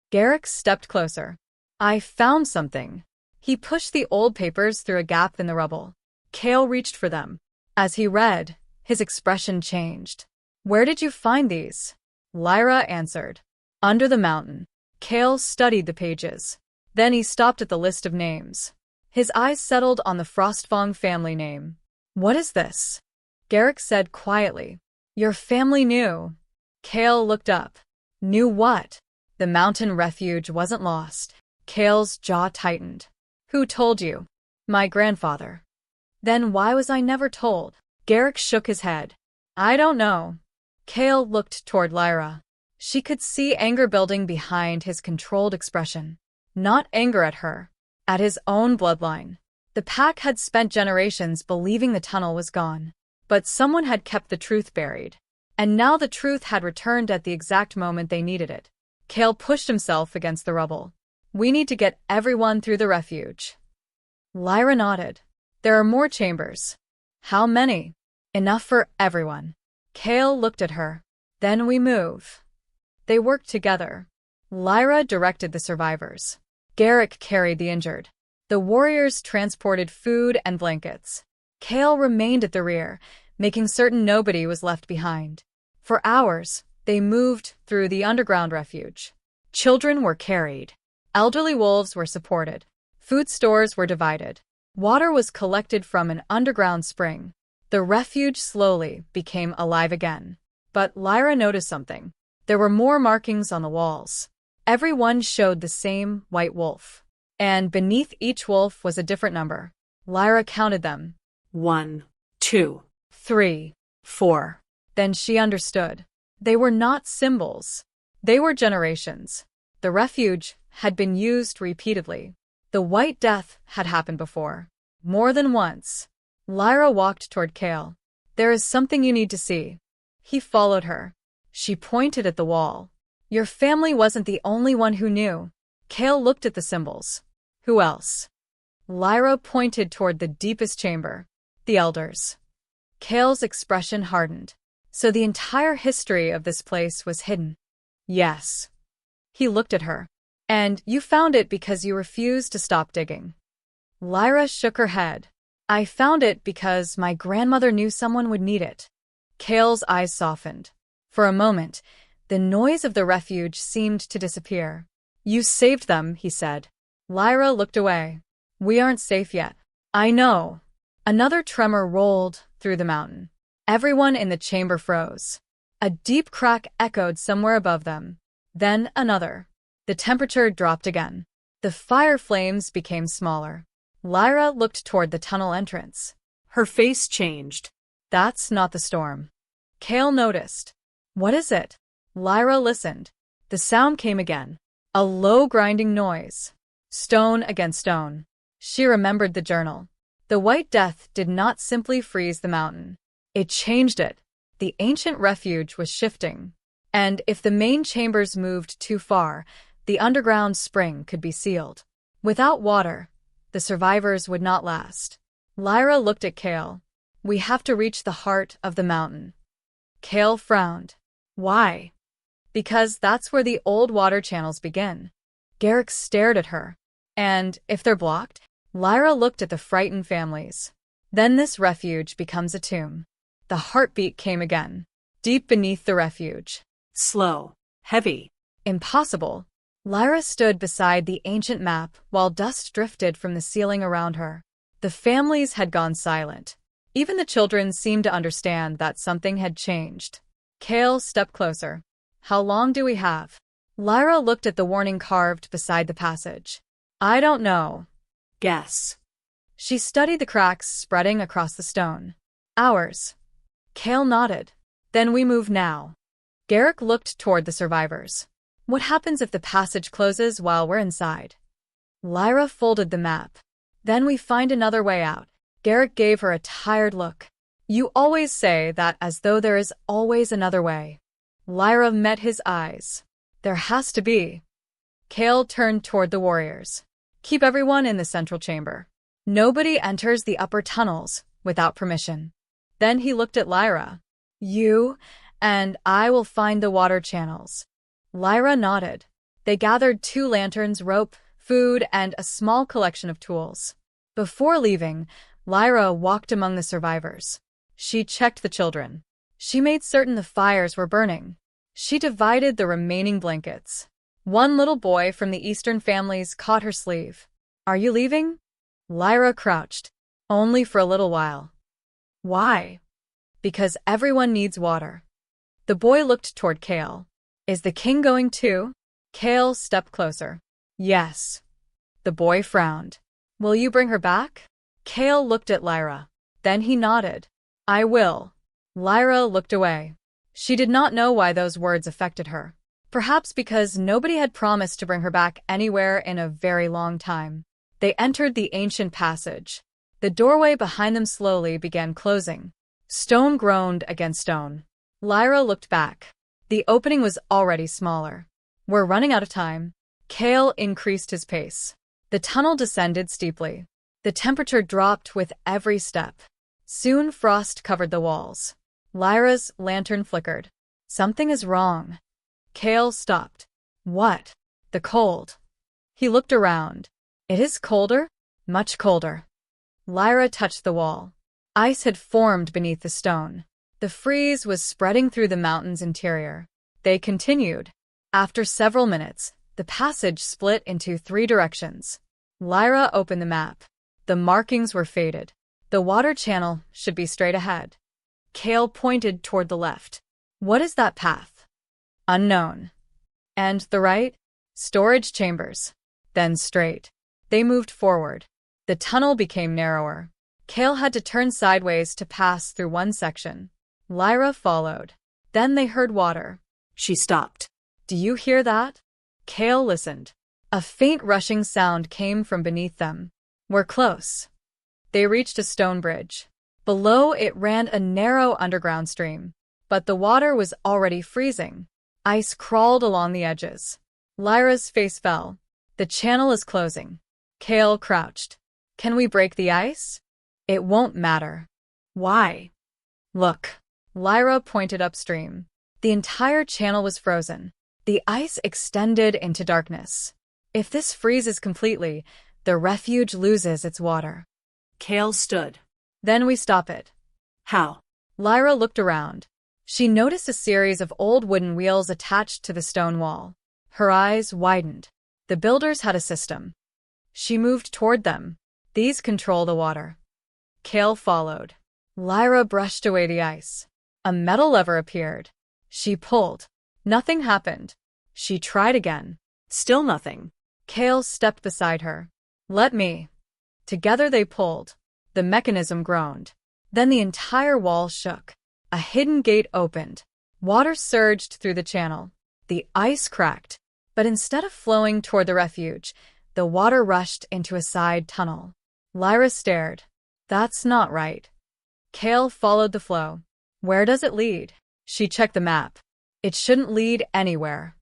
Garrick stepped closer. I found something. He pushed the old papers through a gap in the rubble. Kael reached for them. As he read, his expression changed. Where did you find these? Lyra answered. Under the mountain. Kael studied the pages. Then he stopped at the list of names. His eyes settled on the Frostfang family name. What is this? Garrick said quietly. Your family knew. Kael looked up. Knew what? The mountain refuge wasn't lost. Kael's jaw tightened. Who told you? My grandfather. Then why was I never told? Garrick shook his head. I don't know. Kael looked toward Lyra. She could see anger building behind his controlled expression. Not anger at her. At his own bloodline. The pack had spent generations believing the tunnel was gone. But someone had kept the truth buried. And now the truth had returned at the exact moment they needed it. Kael pushed himself against the rubble. We need to get everyone through the refuge. Lyra nodded. There are more chambers. How many? Enough for everyone. Kael looked at her. Then we move. They worked together. Lyra directed the survivors. Garrick carried the injured. The warriors transported food and blankets. Kael remained at the rear, making certain nobody was left behind. For hours, they moved through the underground refuge. Children were carried. Elderly wolves were supported. Food stores were divided. Water was collected from an underground spring. The refuge slowly became alive again. But Lyra noticed something. There were more markings on the walls. Every one showed the same white wolf. And beneath each wolf was a different number. Lyra counted them. 1, 2, 3, 4. Then she understood. They were not symbols. They were generations. The refuge had been used repeatedly. The White Death had happened before. More than once. Lyra walked toward Kael. There is something you need to see. He followed her. She pointed at the wall. Your family wasn't the only one who knew. Kael looked at the symbols. Who else? Lyra pointed toward the deepest chamber. The elders. Kael's expression hardened. So the entire history of this place was hidden. Yes. He looked at her. And you found it because you refused to stop digging. Lyra shook her head. I found it because my grandmother knew someone would need it. Kael's eyes softened. For a moment, The noise of the refuge seemed to disappear. "You saved them," he said. Lyra looked away. "We aren't safe yet." "I know." Another tremor rolled through the mountain. Everyone in the chamber froze. A deep crack echoed somewhere above them. Then another. The temperature dropped again. The fire flames became smaller. Lyra looked toward the tunnel entrance. Her face changed. "That's not the storm." Kael noticed. "What is it?" Lyra listened. The sound came again. A low grinding noise. Stone against stone. She remembered the journal. The White Death did not simply freeze the mountain. It changed it. The ancient refuge was shifting. And if the main chambers moved too far, the underground spring could be sealed. Without water, the survivors would not last. Lyra looked at Kael. "We have to reach the heart of the mountain." Kael frowned. "Why?" "Because that's where the old water channels begin." Garrick stared at her. "And if they're blocked?" Lyra looked at the frightened families. "Then this refuge becomes a tomb." The heartbeat came again. Deep beneath the refuge. Slow. Heavy. Impossible. Lyra stood beside the ancient map while dust drifted from the ceiling around her. The families had gone silent. Even the children seemed to understand that something had changed. Kael stepped closer. "How long do we have?" Lyra looked at the warning carved beside the passage. "I don't know." Guess. She studied the cracks spreading across the stone. "Hours." Kael nodded. "Then we move now." Garrick looked toward the survivors. "What happens if the passage closes while we're inside?" Lyra folded the map. "Then we find another way out." Garrick gave her a tired look. "You always say that as though there is always another way." Lyra met his eyes. "There has to be." Kael turned toward the warriors. "Keep everyone in the central chamber. Nobody enters the upper tunnels without permission." Then he looked at Lyra. "You and I will find the water channels." Lyra nodded. They gathered 2 lanterns, rope, food, and a small collection of tools. Before leaving, Lyra walked among the survivors. She checked the children. She made certain the fires were burning. She divided the remaining blankets. One little boy from the Eastern families caught her sleeve. "Are you leaving?" Lyra crouched. "Only for a little while." "Why?" "Because everyone needs water." The boy looked toward Kael. "Is the king going too?" Kael stepped closer. "Yes." The boy frowned. "Will you bring her back?" Kael looked at Lyra. Then he nodded. "I will." Lyra looked away. She did not know why those words affected her. Perhaps because nobody had promised to bring her back anywhere in a very long time. They entered the ancient passage. The doorway behind them slowly began closing. Stone groaned against stone. Lyra looked back. The opening was already smaller. "We're running out of time." Kael increased his pace. The tunnel descended steeply. The temperature dropped with every step. Soon frost covered the walls. Lyra's lantern flickered. "Something is wrong." Kael stopped. "What?" "The cold." He looked around. "It is colder?" "Much colder." Lyra touched the wall. Ice had formed beneath the stone. The freeze was spreading through the mountain's interior. They continued. After several minutes, the passage split into 3 directions. Lyra opened the map. The markings were faded. The water channel should be straight ahead. Kael pointed toward the left. "What is that path?" "Unknown." "And the right?" "Storage chambers." Then straight. They moved forward. The tunnel became narrower. Kael had to turn sideways to pass through one section. Lyra followed. Then they heard water. She stopped. "Do you hear that?" Kael listened. A faint rushing sound came from beneath them. "We're close." They reached a stone bridge. Below it ran a narrow underground stream. But the water was already freezing. Ice crawled along the edges. Lyra's face fell. "The channel is closing." Kael crouched. "Can we break the ice?" "It won't matter." "Why?" "Look." Lyra pointed upstream. The entire channel was frozen. The ice extended into darkness. If this freezes completely, the refuge loses its water. Kael stood. "Then we stop it." "How?" Lyra looked around. She noticed a series of old wooden wheels attached to the stone wall. Her eyes widened. The builders had a system. She moved toward them. These control the water. Kael followed. Lyra brushed away the ice. A metal lever appeared. She pulled. Nothing happened. She tried again. Still nothing. Kael stepped beside her. Let me. Together they pulled. The mechanism groaned. Then the entire wall shook. A hidden gate opened. Water surged through the channel. The ice cracked. But instead of flowing toward the refuge, the water rushed into a side tunnel. Lyra stared. That's not right. Kael followed the flow. Where does it lead? She checked the map. It shouldn't lead anywhere.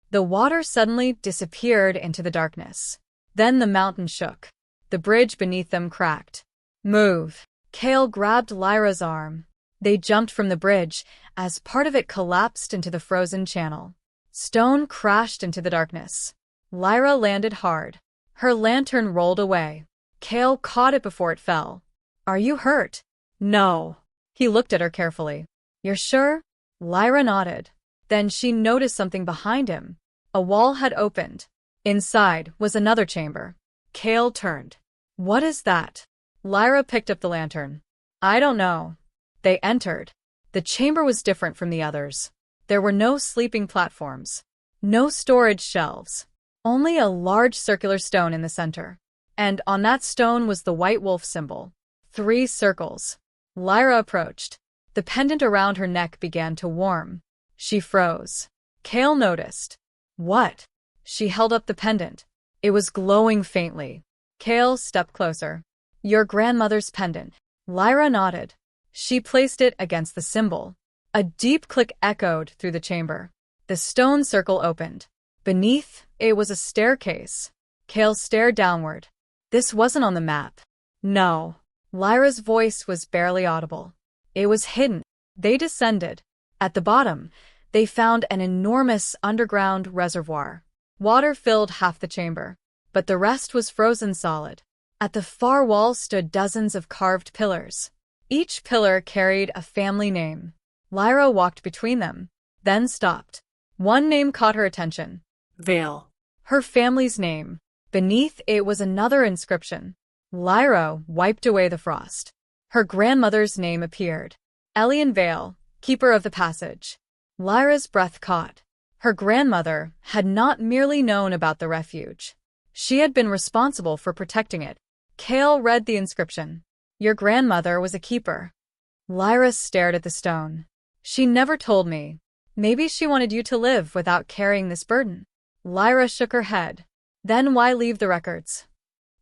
The water suddenly disappeared into the darkness. Then the mountain shook. The bridge beneath them cracked. Move. Kael grabbed Lyra's arm. They jumped from the bridge as part of it collapsed into the frozen channel. Stone crashed into the darkness. Lyra landed hard. Her lantern rolled away. Kael caught it before it fell. Are you hurt? No. He looked at her carefully. You're sure? Lyra nodded. Then she noticed something behind him. A wall had opened. Inside was another chamber. Kael turned. What is that? Lyra picked up the lantern. I don't know. They entered. The chamber was different from the others. There were no sleeping platforms. No storage shelves. Only a large circular stone in the center. And on that stone was the white wolf symbol. 3 circles. Lyra approached. The pendant around her neck began to warm. She froze. Kael noticed. What? She held up the pendant. It was glowing faintly. Kael stepped closer. Your grandmother's pendant. Lyra nodded. She placed it against the symbol. A deep click echoed through the chamber. The stone circle opened. Beneath, it was a staircase. Kael stared downward. This wasn't on the map. No. Lyra's voice was barely audible. It was hidden. They descended. At the bottom, they found an enormous underground reservoir. Water filled half the chamber, but the rest was frozen solid. At the far wall stood dozens of carved pillars. Each pillar carried a family name. Lyra walked between them, then stopped. One name caught her attention. Vale. Her family's name. Beneath it was another inscription. Lyra wiped away the frost. Her grandmother's name appeared. Elian Vale, keeper of the passage. Lyra's breath caught. Her grandmother had not merely known about the refuge. She had been responsible for protecting it. Kael read the inscription. Your grandmother was a keeper. Lyra stared at the stone. She never told me. Maybe she wanted you to live without carrying this burden. Lyra shook her head. Then why leave the records?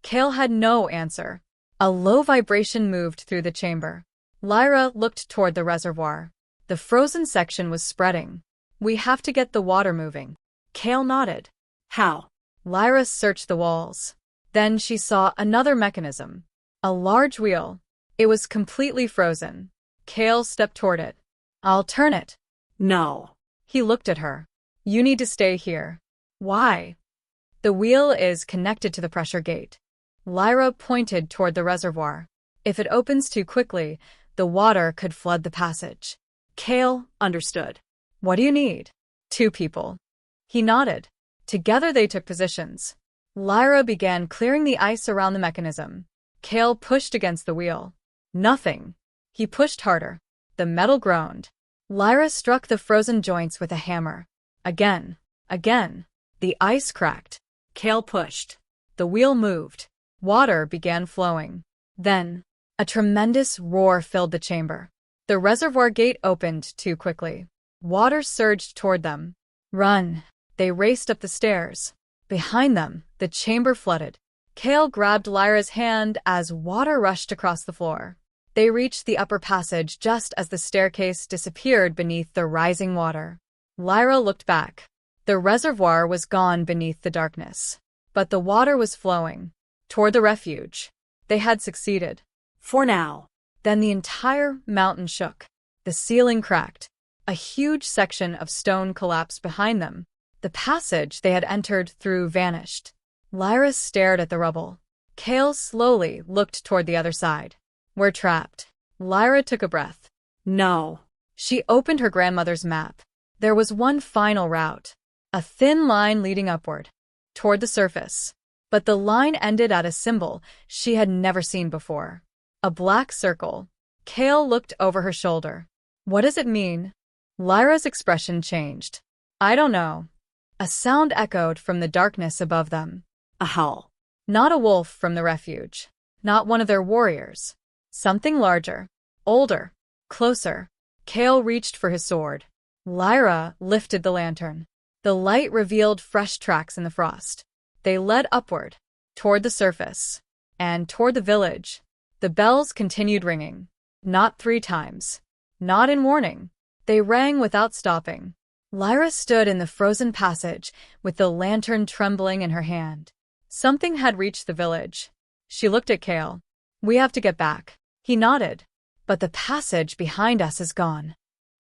Kael had no answer. A low vibration moved through the chamber. Lyra looked toward the reservoir. The frozen section was spreading. We have to get the water moving. Kael nodded. How? Lyra searched the walls. Then she saw another mechanism. A large wheel. It was completely frozen. Kael stepped toward it. I'll turn it. No. He looked at her. You need to stay here. Why? The wheel is connected to the pressure gate. Lyra pointed toward the reservoir. If it opens too quickly, the water could flood the passage. Kael understood. What do you need? 2 people. He nodded. Together they took positions. Lyra began clearing the ice around the mechanism. Kael pushed against the wheel. Nothing. He pushed harder. The metal groaned. Lyra struck the frozen joints with a hammer. Again. Again. The ice cracked. Kael pushed. The wheel moved. Water began flowing. Then, a tremendous roar filled the chamber. The reservoir gate opened too quickly. Water surged toward them. Run. They raced up the stairs. Behind them, the chamber flooded. Kael grabbed Lyra's hand as water rushed across the floor. They reached the upper passage just as the staircase disappeared beneath the rising water. Lyra looked back. The reservoir was gone beneath the darkness. But the water was flowing. Toward the refuge. They had succeeded. For now. Then the entire mountain shook. The ceiling cracked. A huge section of stone collapsed behind them. The passage they had entered through vanished. Lyra stared at the rubble. Kael slowly looked toward the other side. We're trapped. Lyra took a breath. No. She opened her grandmother's map. There was one final route, a thin line leading upward, toward the surface. But the line ended at a symbol she had never seen before. A black circle. Kael looked over her shoulder. What does it mean? Lyra's expression changed. I don't know. A sound echoed from the darkness above them. A howl. Not a wolf from the Refuge. Not one of their warriors. Something larger. Older. Closer. Kael reached for his sword. Lyra lifted the lantern. The light revealed fresh tracks in the frost. They led upward, toward the surface, and toward the village. The bells continued ringing. Not 3 times. Not in warning. They rang without stopping. Lyra stood in the frozen passage with the lantern trembling in her hand. Something had reached the village. She looked at Kael. We have to get back. He nodded. But the passage behind us is gone.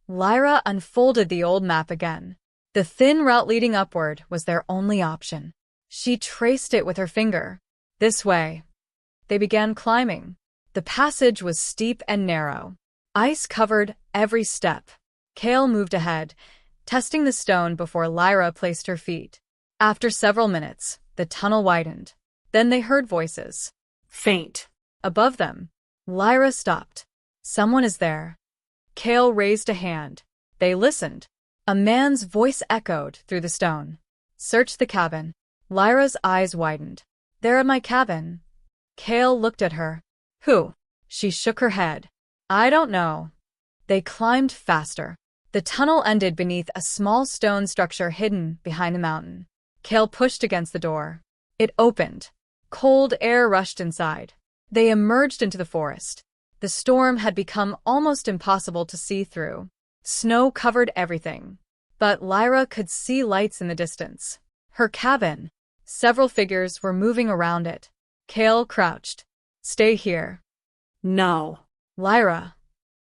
Lyra unfolded the old map again. The thin route leading upward was their only option. She traced it with her finger. This way. They began climbing. The passage was steep and narrow. Ice covered every step. Kael moved ahead, testing the stone before Lyra placed her feet. After several minutes, the tunnel widened. Then they heard voices. Faint. Above them. Lyra stopped. Someone is there. Kael raised a hand. They listened. A man's voice echoed through the stone. Search the cabin. Lyra's eyes widened. They're at my cabin. Kael looked at her. Who? She shook her head. I don't know. They climbed faster. The tunnel ended beneath a small stone structure hidden behind a mountain. Kael pushed against the door. It opened. Cold air rushed inside. They emerged into the forest. The storm had become almost impossible to see through. Snow covered everything. But Lyra could see lights in the distance. Her cabin. Several figures were moving around it. Kael crouched. Stay here. No. Lyra.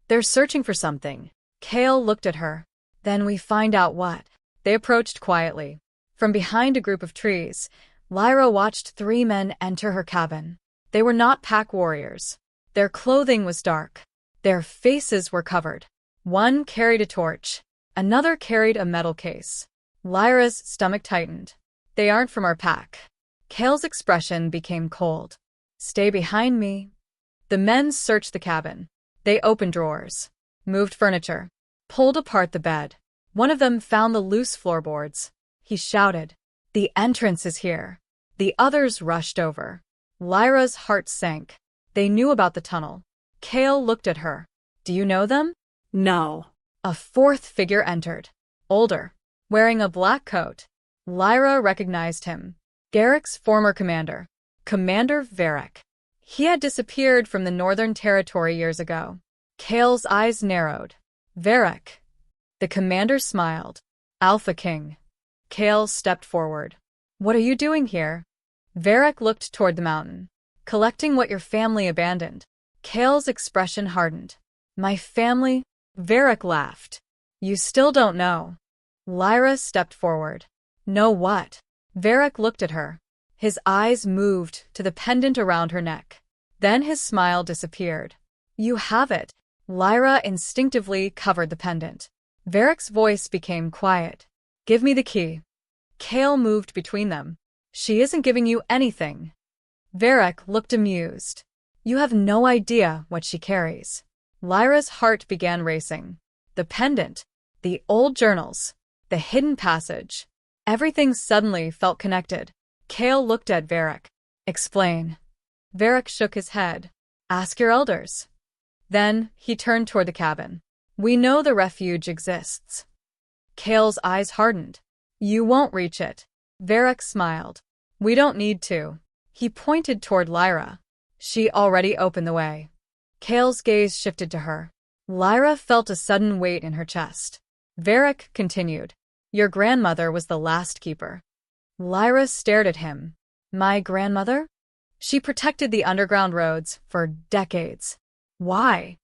They're searching for something. Kael looked at her. Then we find out what. They approached quietly. From behind a group of trees, Lyra watched 3 men enter her cabin. They were not pack warriors. Their clothing was dark. Their faces were covered. One carried a torch. Another carried a metal case. Lyra's stomach tightened. They aren't from our pack. Kael's expression became cold. Stay behind me. The men searched the cabin. They opened drawers, moved furniture, pulled apart the bed. One of them found the loose floorboards. He shouted, The entrance is here. The others rushed over. Lyra's heart sank. They knew about the tunnel. Kael looked at her. Do you know them? No. A 4th figure entered. Older, wearing a black coat. Lyra recognized him. Garrick's former commander. Commander Varric. He had disappeared from the Northern Territory years ago. Kael's eyes narrowed. Varric. The commander smiled. Alpha King. Kael stepped forward. What are you doing here? Varric looked toward the mountain. Collecting what your family abandoned. Kael's expression hardened. My family? Varric laughed. You still don't know. Lyra stepped forward. Know what? Varric looked at her. His eyes moved to the pendant around her neck. Then his smile disappeared. You have it. Lyra instinctively covered the pendant. Varric's voice became quiet. Give me the key. Kael moved between them. She isn't giving you anything. Varric looked amused. You have no idea what she carries. Lyra's heart began racing. The pendant, the old journals, the hidden passage. Everything suddenly felt connected. Kael looked at Varric. Explain. Varric shook his head. Ask your elders. Then he turned toward the cabin. We know the refuge exists. Kael's eyes hardened. You won't reach it. Varric smiled. We don't need to. He pointed toward Lyra. She already opened the way. Kael's gaze shifted to her. Lyra felt a sudden weight in her chest. Varric continued. Your grandmother was the last keeper. Lyra stared at him. My grandmother? She protected the underground roads for decades. Why?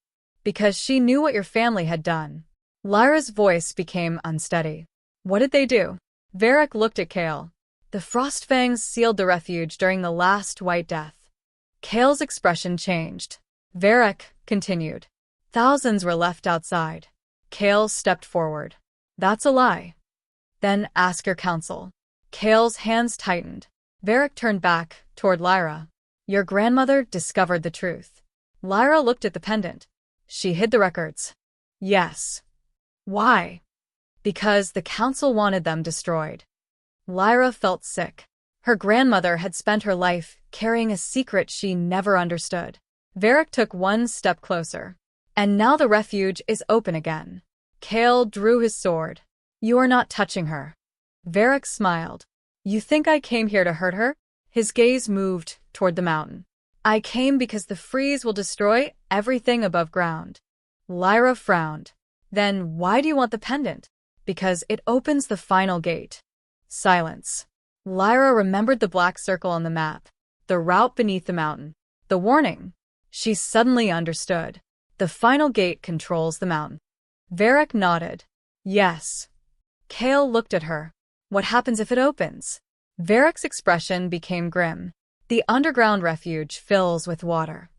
Because she knew what your family had done. Lyra's voice became unsteady. What did they do? Varric looked at Kael. The Frostfangs sealed the refuge during the last White Death. Kael's expression changed. Varric continued. Thousands were left outside. Kael stepped forward. That's a lie. Then ask your counsel. Kael's hands tightened. Varric turned back, toward Lyra. Your grandmother discovered the truth. Lyra looked at the pendant. She hid the records. Yes. Why? Because the council wanted them destroyed. Lyra felt sick. Her grandmother had spent her life carrying a secret she never understood. Varric took one step closer. And now the refuge is open again. Kael drew his sword. You are not touching her. Varric smiled. You think I came here to hurt her? His gaze moved toward the mountain. I came because the freeze will destroy everything above ground. Lyra frowned. Then why do you want the pendant? Because it opens the final gate. Silence. Lyra remembered the black circle on the map, the route beneath the mountain, the warning. She suddenly understood. The final gate controls the mountain. Varric nodded. Yes. Kael looked at her. What happens if it opens? Varric's expression became grim. The underground refuge fills with water.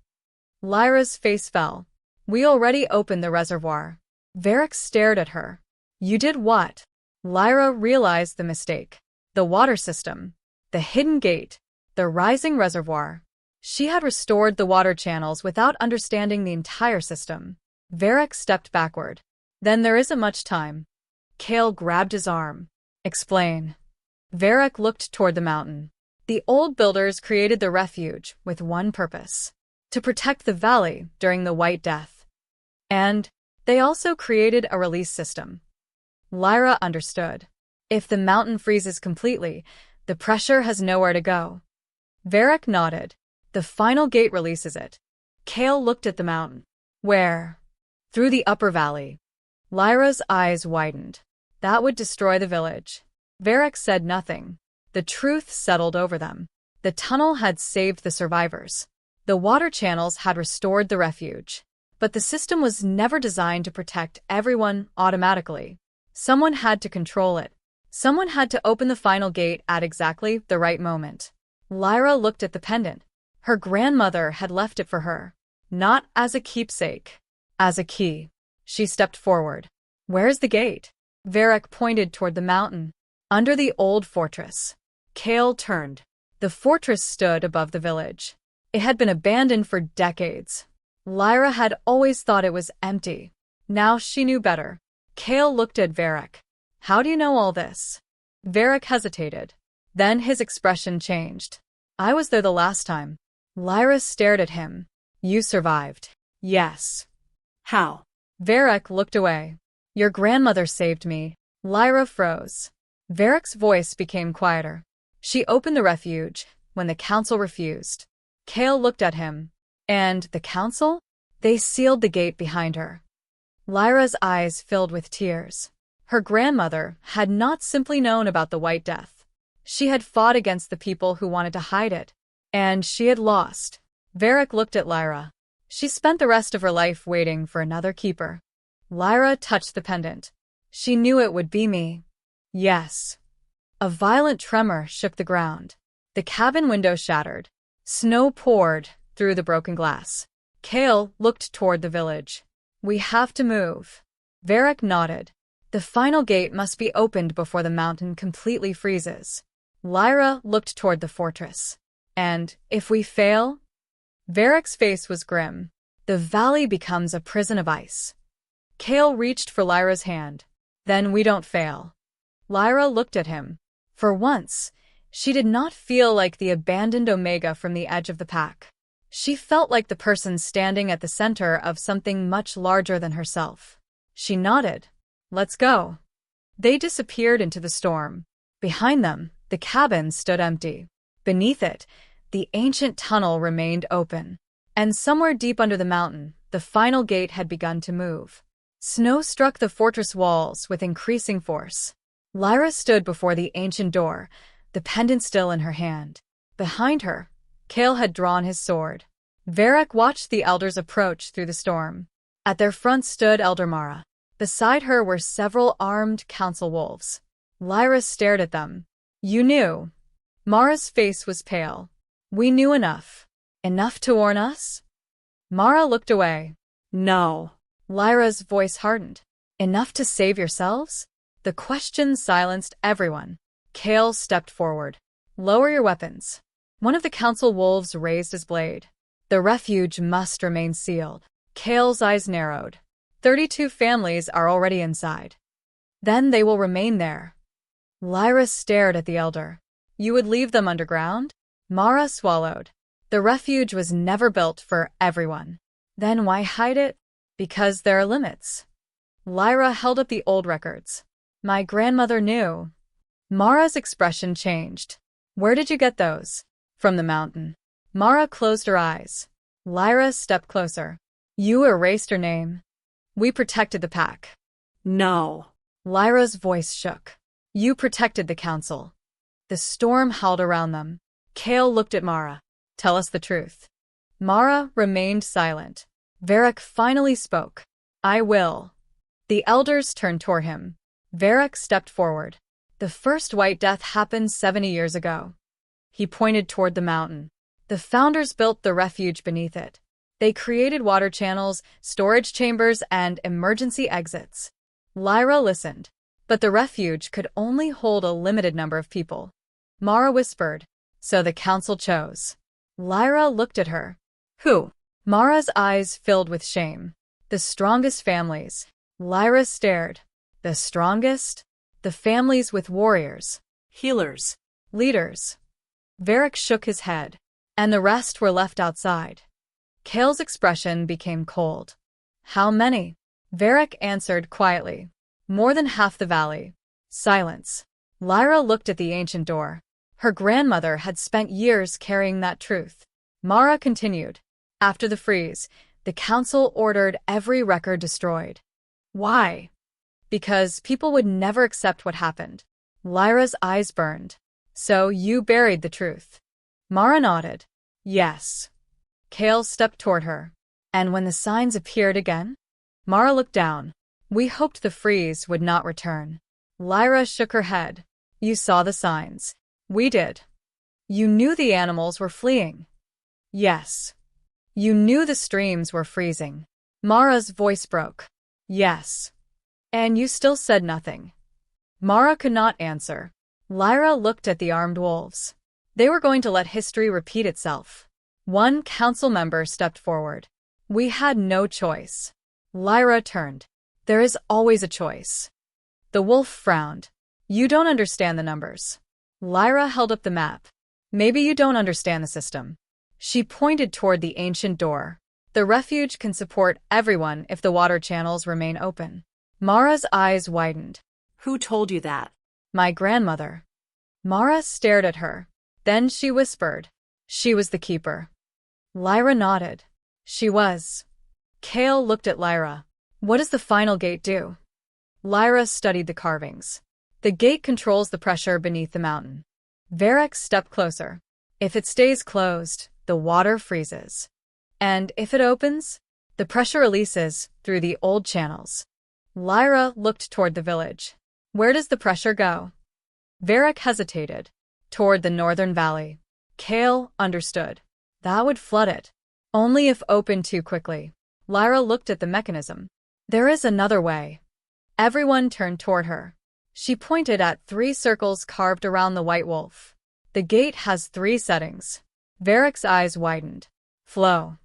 Lyra's face fell. We already opened the reservoir. Varric stared at her. You did what? Lyra realized the mistake. The water system. The hidden gate. The rising reservoir. She had restored the water channels without understanding the entire system. Varric stepped backward. Then there isn't much time. Kael grabbed his arm. Explain. Varric looked toward the mountain. The old builders created the refuge with one purpose. To protect the valley during the White Death. And they also created a release system. Lyra understood. If the mountain freezes completely, the pressure has nowhere to go. Varric nodded. The final gate releases it. Kael looked at the mountain. Where? Through the upper valley. Lyra's eyes widened. That would destroy the village. Varric said nothing. The truth settled over them. The tunnel had saved the survivors. The water channels had restored the refuge. But the system was never designed to protect everyone automatically. Someone had to control it. Someone had to open the final gate at exactly the right moment. Lyra looked at the pendant. Her grandmother had left it for her. Not as a keepsake. As a key. She stepped forward. Where's the gate? Varric pointed toward the mountain. Under the old fortress. Kael turned. The fortress stood above the village. It had been abandoned for decades. Lyra had always thought it was empty. Now she knew better. Kael looked at Varric. How do you know all this? Varric hesitated. Then his expression changed. I was there the last time. Lyra stared at him. You survived. Yes. How? Varric looked away. Your grandmother saved me. Lyra froze. Varric's voice became quieter. She opened the refuge when the council refused. Kael looked at him. And the council? They sealed the gate behind her. Lyra's eyes filled with tears. Her grandmother had not simply known about the White Death. She had fought against the people who wanted to hide it. And she had lost. Varric looked at Lyra. She spent the rest of her life waiting for another keeper. Lyra touched the pendant. She knew it would be me. Yes. A violent tremor shook the ground. The cabin window shattered. Snow poured through the broken glass. Kael looked toward the village. We have to move. Varric nodded. The final gate must be opened before the mountain completely freezes. Lyra looked toward the fortress. And if we fail? Varric's face was grim. The valley becomes a prison of ice. Kael reached for Lyra's hand. Then we don't fail. Lyra looked at him. For once, she did not feel like the abandoned Omega from the edge of the pack. She felt like the person standing at the center of something much larger than herself. She nodded. Let's go. They disappeared into the storm. Behind them, the cabin stood empty. Beneath it, the ancient tunnel remained open. And somewhere deep under the mountain, the final gate had begun to move. Snow struck the fortress walls with increasing force. Lyra stood before the ancient door, the pendant still in her hand. Behind her, Kael had drawn his sword. Varric watched the elders approach through the storm. At their front stood Elder Mara. Beside her were several armed council wolves. Lyra stared at them. You knew. Mara's face was pale. We knew enough. Enough to warn us? Mara looked away. No. Lyra's voice hardened. Enough to save yourselves? The question silenced everyone. Kael stepped forward. Lower your weapons. One of the council wolves raised his blade. The refuge must remain sealed. Kael's eyes narrowed. 32 families are already inside. Then they will remain there. Lyra stared at the elder. You would leave them underground? Mara swallowed. The refuge was never built for everyone. Then why hide it? Because there are limits. Lyra held up the old records. My grandmother knew. Mara's expression changed. Where did you get those? From the mountain. Mara closed her eyes. Lyra stepped closer. You erased her name. We protected the pack. No. Lyra's voice shook. You protected the council. The storm howled around them. Kael looked at Mara. Tell us the truth. Mara remained silent. Varric finally spoke. I will. The elders turned toward him. Varric stepped forward. The first White Death happened 70 years ago. He pointed toward the mountain. The founders built the refuge beneath it. They created water channels, storage chambers, and emergency exits. Lyra listened, but the refuge could only hold a limited number of people. Mara whispered, so the council chose. Lyra looked at her. Who? Mara's eyes filled with shame. The strongest families. Lyra stared. The strongest? The families with warriors. Healers. Leaders. Varric shook his head, and the rest were left outside. Kael's expression became cold. How many? Varric answered quietly. More than half the valley. Silence. Lyra looked at the ancient door. Her grandmother had spent years carrying that truth. Mara continued. After the freeze, the council ordered every record destroyed. Why? Because people would never accept what happened. Lyra's eyes burned. So you buried the truth. Mara nodded. Yes. Kael stepped toward her. And when the signs appeared again? Mara looked down. We hoped the freeze would not return. Lyra shook her head. You saw the signs. We did. You knew the animals were fleeing. Yes. You knew the streams were freezing. Mara's voice broke. Yes. And you still said nothing. Mara could not answer. Lyra looked at the armed wolves. They were going to let history repeat itself. One council member stepped forward. We had no choice. Lyra turned. There is always a choice. The wolf frowned. You don't understand the numbers. Lyra held up the map. Maybe you don't understand the system. She pointed toward the ancient door. The refuge can support everyone if the water channels remain open. Mara's eyes widened. Who told you that? My grandmother. Mara stared at her. Then she whispered. She was the keeper. Lyra nodded. She was. Kael looked at Lyra. What does the final gate do? Lyra studied the carvings. The gate controls the pressure beneath the mountain. Varric stepped closer. If it stays closed, the water freezes. And if it opens, the pressure releases through the old channels. Lyra looked toward the village. Where does the pressure go? Varric hesitated. Toward the northern valley. Kael understood. That would flood it. Only if opened too quickly. Lyra looked at the mechanism. There is another way. Everyone turned toward her. She pointed at 3 circles carved around the white wolf. The gate has 3 settings. Varric's eyes widened. Flow.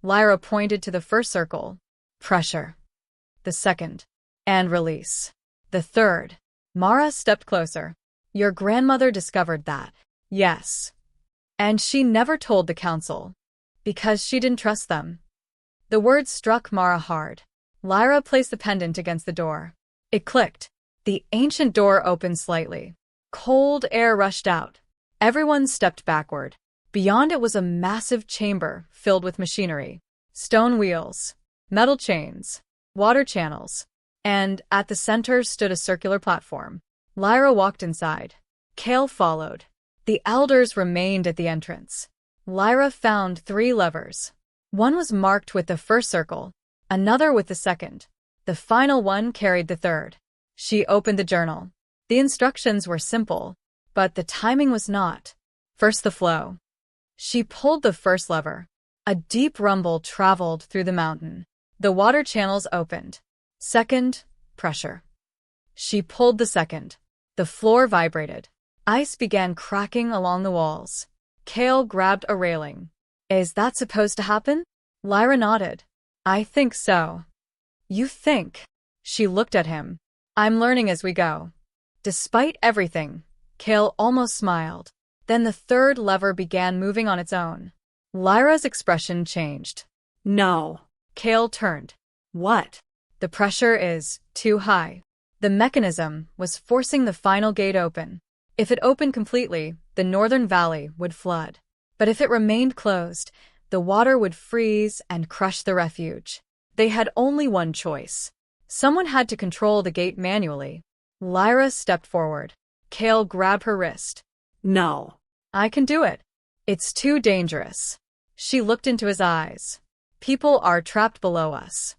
Lyra pointed to the first circle. Pressure. The second. And release. The third. Mara stepped closer. Your grandmother discovered that. Yes. And she never told the council. Because she didn't trust them. The words struck Mara hard. Lyra placed the pendant against the door. It clicked. The ancient door opened slightly. Cold air rushed out. Everyone stepped backward. Beyond it was a massive chamber filled with machinery. Stone wheels, metal chains, water channels. And at the center stood a circular platform. Lyra walked inside. Kael followed. The elders remained at the entrance. Lyra found 3 levers. One was marked with the first circle, another with the second. The final one carried the third. She opened the journal. The instructions were simple, but the timing was not. First the flow. She pulled the first lever. A deep rumble traveled through the mountain. The water channels opened. Second, pressure. She pulled the second. The floor vibrated. Ice began cracking along the walls. Kael grabbed a railing. Is that supposed to happen? Lyra nodded. I think so. You think? She looked at him. I'm learning as we go. Despite everything, Kael almost smiled. Then the third lever began moving on its own. Lyra's expression changed. No. Kael turned. What? The pressure is too high. The mechanism was forcing the final gate open. If it opened completely, the northern valley would flood. But if it remained closed, the water would freeze and crush the refuge. They had only one choice. Someone had to control the gate manually. Lyra stepped forward. Kael grabbed her wrist. No. I can do it. It's too dangerous. She looked into his eyes. People are trapped below us.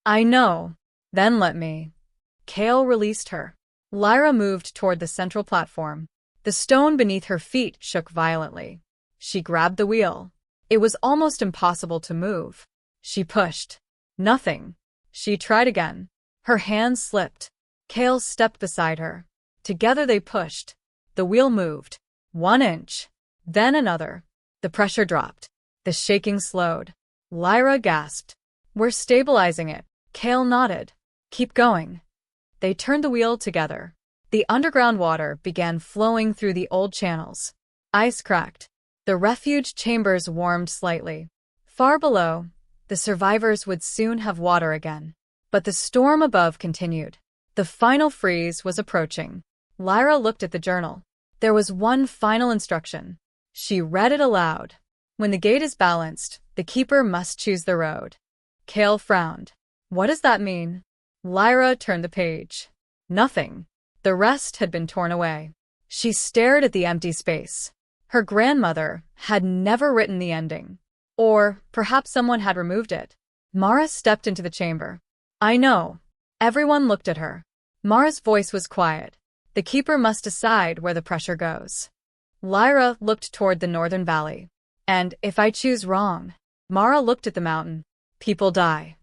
I know. Then let me. Kael released her. Lyra moved toward the central platform. The stone beneath her feet shook violently. She grabbed the wheel. It was almost impossible to move. She pushed. Nothing. She tried again. Her hands slipped. Kael stepped beside her. Together they pushed. The wheel moved. 1 inch. Then another. The pressure dropped. The shaking slowed. Lyra gasped. We're stabilizing it. Kael nodded. Keep going. They turned the wheel together. The underground water began flowing through the old channels. Ice cracked. The refuge chambers warmed slightly. Far below, the survivors would soon have water again. But the storm above continued. The final freeze was approaching. Lyra looked at the journal. There was one final instruction. She read it aloud. When the gate is balanced, the keeper must choose the road. Kael frowned. What does that mean? Lyra turned the page. Nothing. The rest had been torn away. She stared at the empty space. Her grandmother had never written the ending. Or perhaps someone had removed it. Mara stepped into the chamber. I know. Everyone looked at her. Mara's voice was quiet. The keeper must decide where the pressure goes. Lyra looked toward the northern valley. And if I choose wrong, Mara looked at the mountain. People die.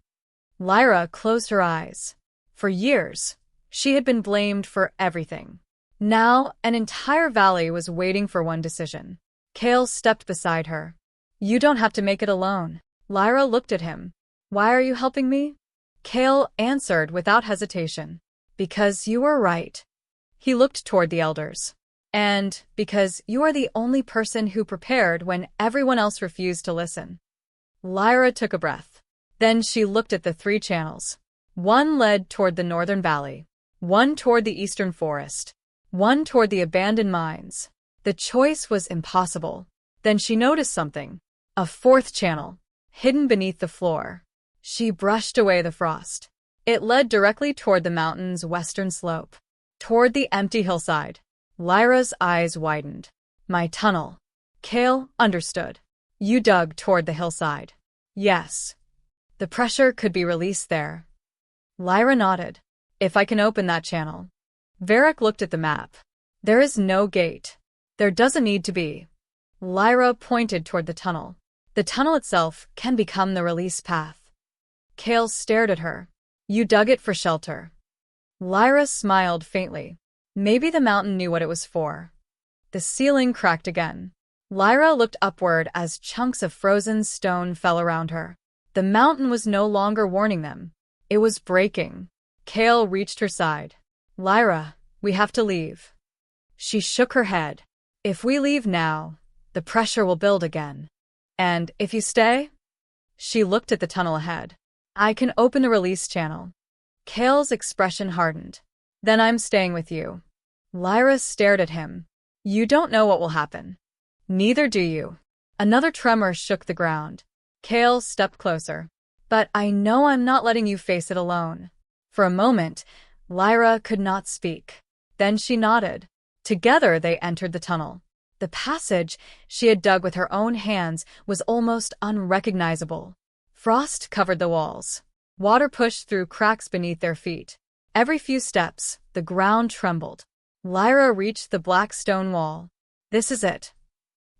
Lyra closed her eyes. For years, she had been blamed for everything. Now, an entire valley was waiting for one decision. Kael stepped beside her. You don't have to make it alone. Lyra looked at him. Why are you helping me? Kael answered without hesitation. Because you were right. He looked toward the elders. And because you are the only person who prepared when everyone else refused to listen. Lyra took a breath. Then she looked at the 3 channels. One led toward the northern valley. One toward the eastern forest. One toward the abandoned mines. The choice was impossible. Then she noticed something. A 4th channel, hidden beneath the floor. She brushed away the frost. It led directly toward the mountain's western slope. Toward the empty hillside. Lyra's eyes widened. My tunnel. Kael understood. You dug toward the hillside. Yes. The pressure could be released there. Lyra nodded. If I can open that channel. Varric looked at the map. There is no gate. There doesn't need to be. Lyra pointed toward the tunnel. The tunnel itself can become the release path. Kael stared at her. You dug it for shelter. Lyra smiled faintly. Maybe the mountain knew what it was for. The ceiling cracked again. Lyra looked upward as chunks of frozen stone fell around her. The mountain was no longer warning them. It was breaking. Kael reached her side. Lyra, we have to leave. She shook her head. If we leave now, the pressure will build again. And if you stay? She looked at the tunnel ahead. I can open the release channel. Kael's expression hardened. Then I'm staying with you. Lyra stared at him. You don't know what will happen. Neither do you. Another tremor shook the ground. Kael stepped closer. But I know I'm not letting you face it alone. For a moment, Lyra could not speak. Then she nodded. Together they entered the tunnel. The passage she had dug with her own hands was almost unrecognizable. Frost covered the walls. Water pushed through cracks beneath their feet. Every few steps, the ground trembled. Lyra reached the black stone wall. This is it.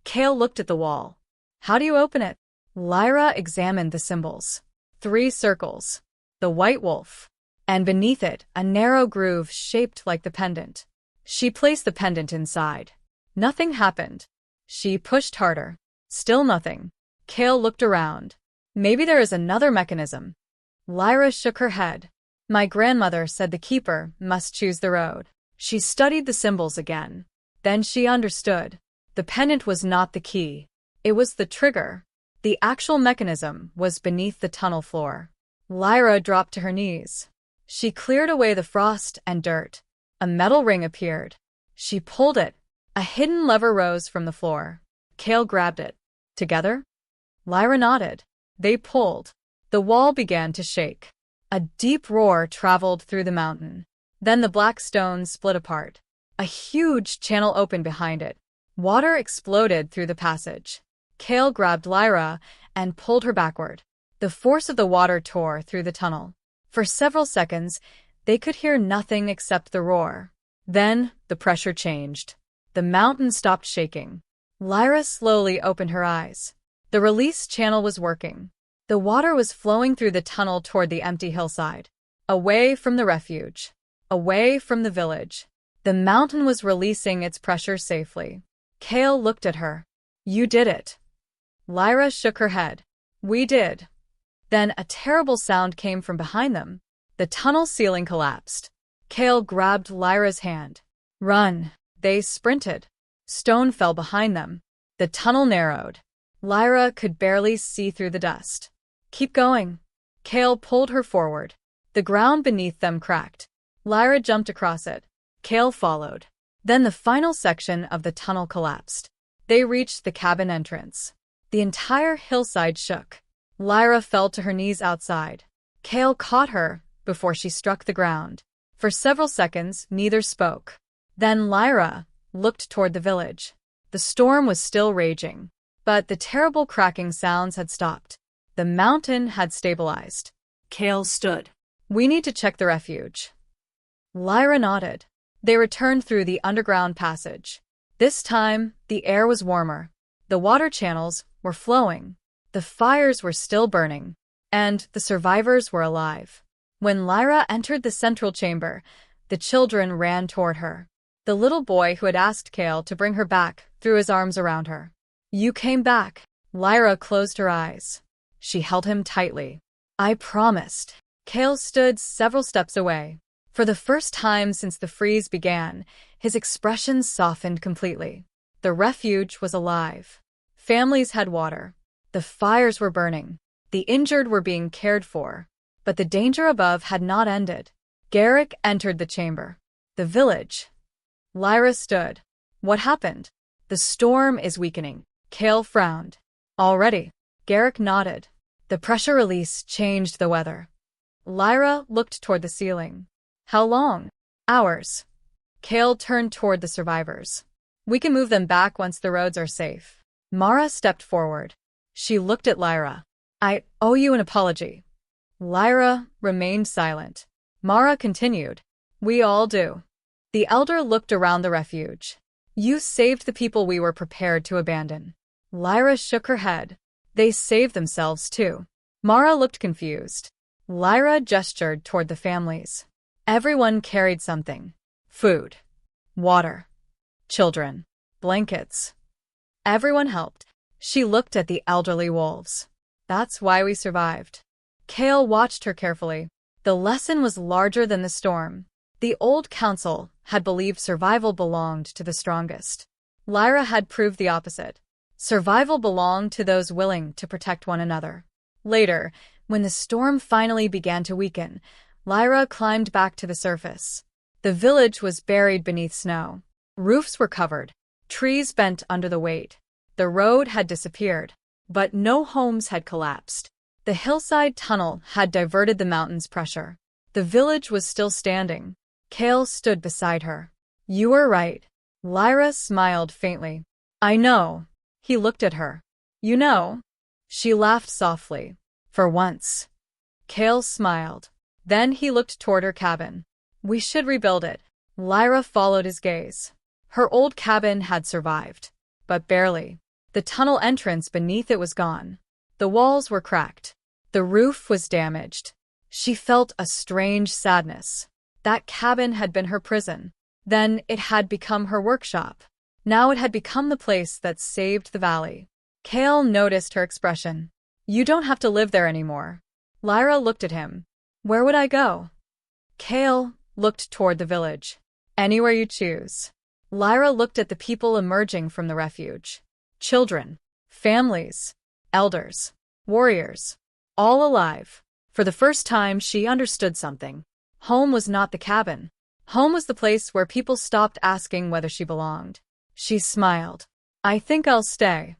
Kael looked at the wall. How do you open it? Lyra examined the symbols. 3 circles. The white wolf. and beneath it, a narrow groove shaped like the pendant. She placed the pendant inside. Nothing happened. She pushed harder. Still nothing. Kael looked around. Maybe there is another mechanism. Lyra shook her head. My grandmother said the keeper must choose the road. She studied the symbols again. Then she understood. The pendant was not the key. It was the trigger. The actual mechanism was beneath the tunnel floor. Lyra dropped to her knees. She cleared away the frost and dirt. A metal ring appeared. She pulled it. A hidden lever rose from the floor. Kael grabbed it. Together? Lyra nodded. They pulled. The wall began to shake. A deep roar traveled through the mountain. Then the black stone split apart. A huge channel opened behind it. Water exploded through the passage. Kael grabbed Lyra and pulled her backward. The force of the water tore through the tunnel. For several seconds, they could hear nothing except the roar. Then, the pressure changed. The mountain stopped shaking. Lyra slowly opened her eyes. The release channel was working. The water was flowing through the tunnel toward the empty hillside. Away from the refuge. Away from the village. The mountain was releasing its pressure safely. Kael looked at her. You did it. Lyra shook her head. We did. Then a terrible sound came from behind them. The tunnel ceiling collapsed. Kael grabbed Lyra's hand. Run. They sprinted. Stone fell behind them. The tunnel narrowed. Lyra could barely see through the dust. Keep going. Kael pulled her forward. The ground beneath them cracked. Lyra jumped across it. Kael followed. Then the final section of the tunnel collapsed. They reached the cabin entrance. The entire hillside shook. Lyra fell to her knees outside. Kael caught her before she struck the ground. For several seconds, neither spoke. Then Lyra looked toward the village. The storm was still raging, but the terrible cracking sounds had stopped. The mountain had stabilized. Kael stood. We need to check the refuge. Lyra nodded. They returned through the underground passage. This time, the air was warmer. The water channels were flowing. The fires were still burning. And the survivors were alive. When Lyra entered the central chamber, the children ran toward her. The little boy who had asked Kael to bring her back threw his arms around her. You came back. Lyra closed her eyes. She held him tightly. I promised. Kael stood several steps away. For the first time since the freeze began, his expression softened completely. The refuge was alive. Families had water. The fires were burning. The injured were being cared for. But the danger above had not ended. Garrick entered the chamber. The village. Lyra stood. What happened? The storm is weakening. Kael frowned. Already. Garrick nodded. The pressure release changed the weather. Lyra looked toward the ceiling. How long? Hours. Kael turned toward the survivors. We can move them back once the roads are safe. Mara stepped forward. She looked at Lyra. I owe you an apology. Lyra remained silent. Mara continued. We all do. The elder looked around the refuge. You saved the people we were prepared to abandon. Lyra shook her head. They saved themselves too. Mara looked confused. Lyra gestured toward the families. Everyone carried something. Food. Water. Children. Blankets. Everyone helped. She looked at the elderly wolves. That's why we survived. Kael watched her carefully. The lesson was larger than the storm. The old council had believed survival belonged to the strongest. Lyra had proved the opposite. Survival belonged to those willing to protect one another. Later, when the storm finally began to weaken, Lyra climbed back to the surface. The village was buried beneath snow. Roofs were covered. Trees bent under the weight. The road had disappeared. But no homes had collapsed. The hillside tunnel had diverted the mountain's pressure. The village was still standing. Kael stood beside her. You were right. Lyra smiled faintly. I know. He looked at her. You know? She laughed softly. For once. Kael smiled. Then he looked toward her cabin. We should rebuild it. Lyra followed his gaze. Her old cabin had survived. But barely. The tunnel entrance beneath it was gone. The walls were cracked. The roof was damaged. She felt a strange sadness. That cabin had been her prison. Then it had become her workshop. Now it had become the place that saved the valley. Kael noticed her expression. You don't have to live there anymore. Lyra looked at him. Where would I go? Kael looked toward the village. Anywhere you choose. Lyra looked at the people emerging from the refuge. Children, families, elders, warriors, all alive. For the first time, she understood something. Home was not the cabin. Home was the place where people stopped asking whether she belonged. She smiled. I think I'll stay.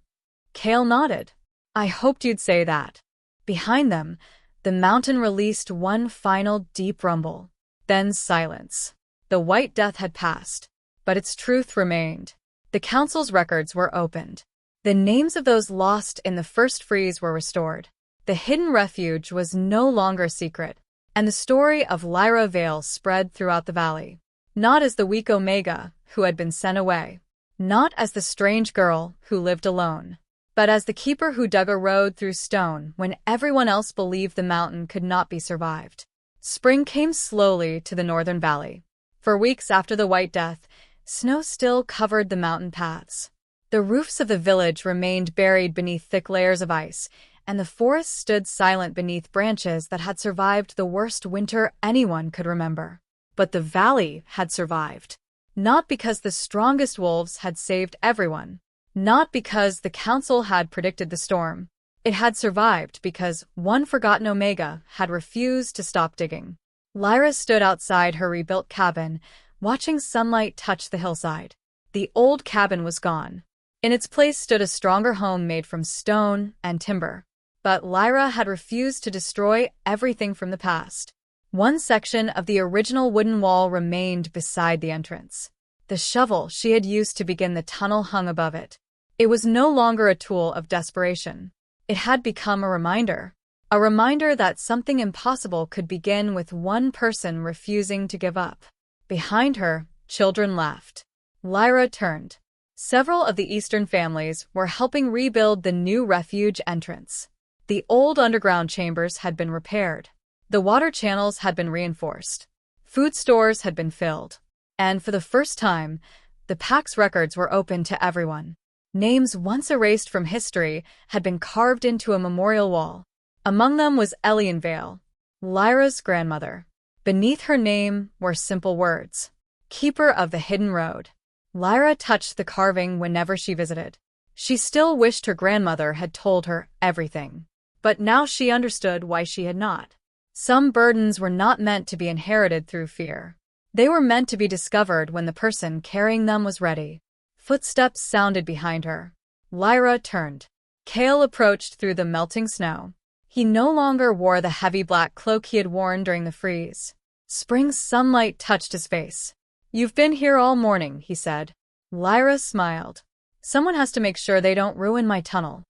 Kael nodded. I hoped you'd say that. Behind them, the mountain released one final deep rumble. Then silence. The White Death had passed, but its truth remained. The council's records were opened. The names of those lost in the first freeze were restored. The hidden refuge was no longer a secret, and the story of Lyra Vale spread throughout the valley. Not as the weak Omega who had been sent away. Not as the strange girl who lived alone. But as the keeper who dug a road through stone when everyone else believed the mountain could not be survived. Spring came slowly to the northern valley. For weeks after the White Death, snow still covered the mountain paths. The roofs of the village remained buried beneath thick layers of ice, and the forest stood silent beneath branches that had survived the worst winter anyone could remember. But the valley had survived. Not because the strongest wolves had saved everyone. Not because the council had predicted the storm. It had survived because one forgotten Omega had refused to stop digging. Lyra stood outside her rebuilt cabin, watching sunlight touch the hillside. The old cabin was gone. In its place stood a stronger home made from stone and timber. But Lyra had refused to destroy everything from the past. One section of the original wooden wall remained beside the entrance. The shovel she had used to begin the tunnel hung above it. It was no longer a tool of desperation. It had become a reminder that something impossible could begin with one person refusing to give up. Behind her, children laughed. Lyra turned. Several of the eastern families were helping rebuild the new refuge entrance. The old underground chambers had been repaired. The water channels had been reinforced. Food stores had been filled. And for the first time, the pack's records were open to everyone. Names once erased from history had been carved into a memorial wall. Among them was Elian Vale, Lyra's grandmother. Beneath her name were simple words. Keeper of the Hidden Road. Lyra touched the carving whenever she visited. She still wished her grandmother had told her everything. But now she understood why she had not. Some burdens were not meant to be inherited through fear. They were meant to be discovered when the person carrying them was ready. Footsteps sounded behind her. Lyra turned. Kael approached through the melting snow. He no longer wore the heavy black cloak he had worn during the freeze. Spring sunlight touched his face. You've been here all morning, he said. Lyra smiled. Someone has to make sure they don't ruin my tunnel.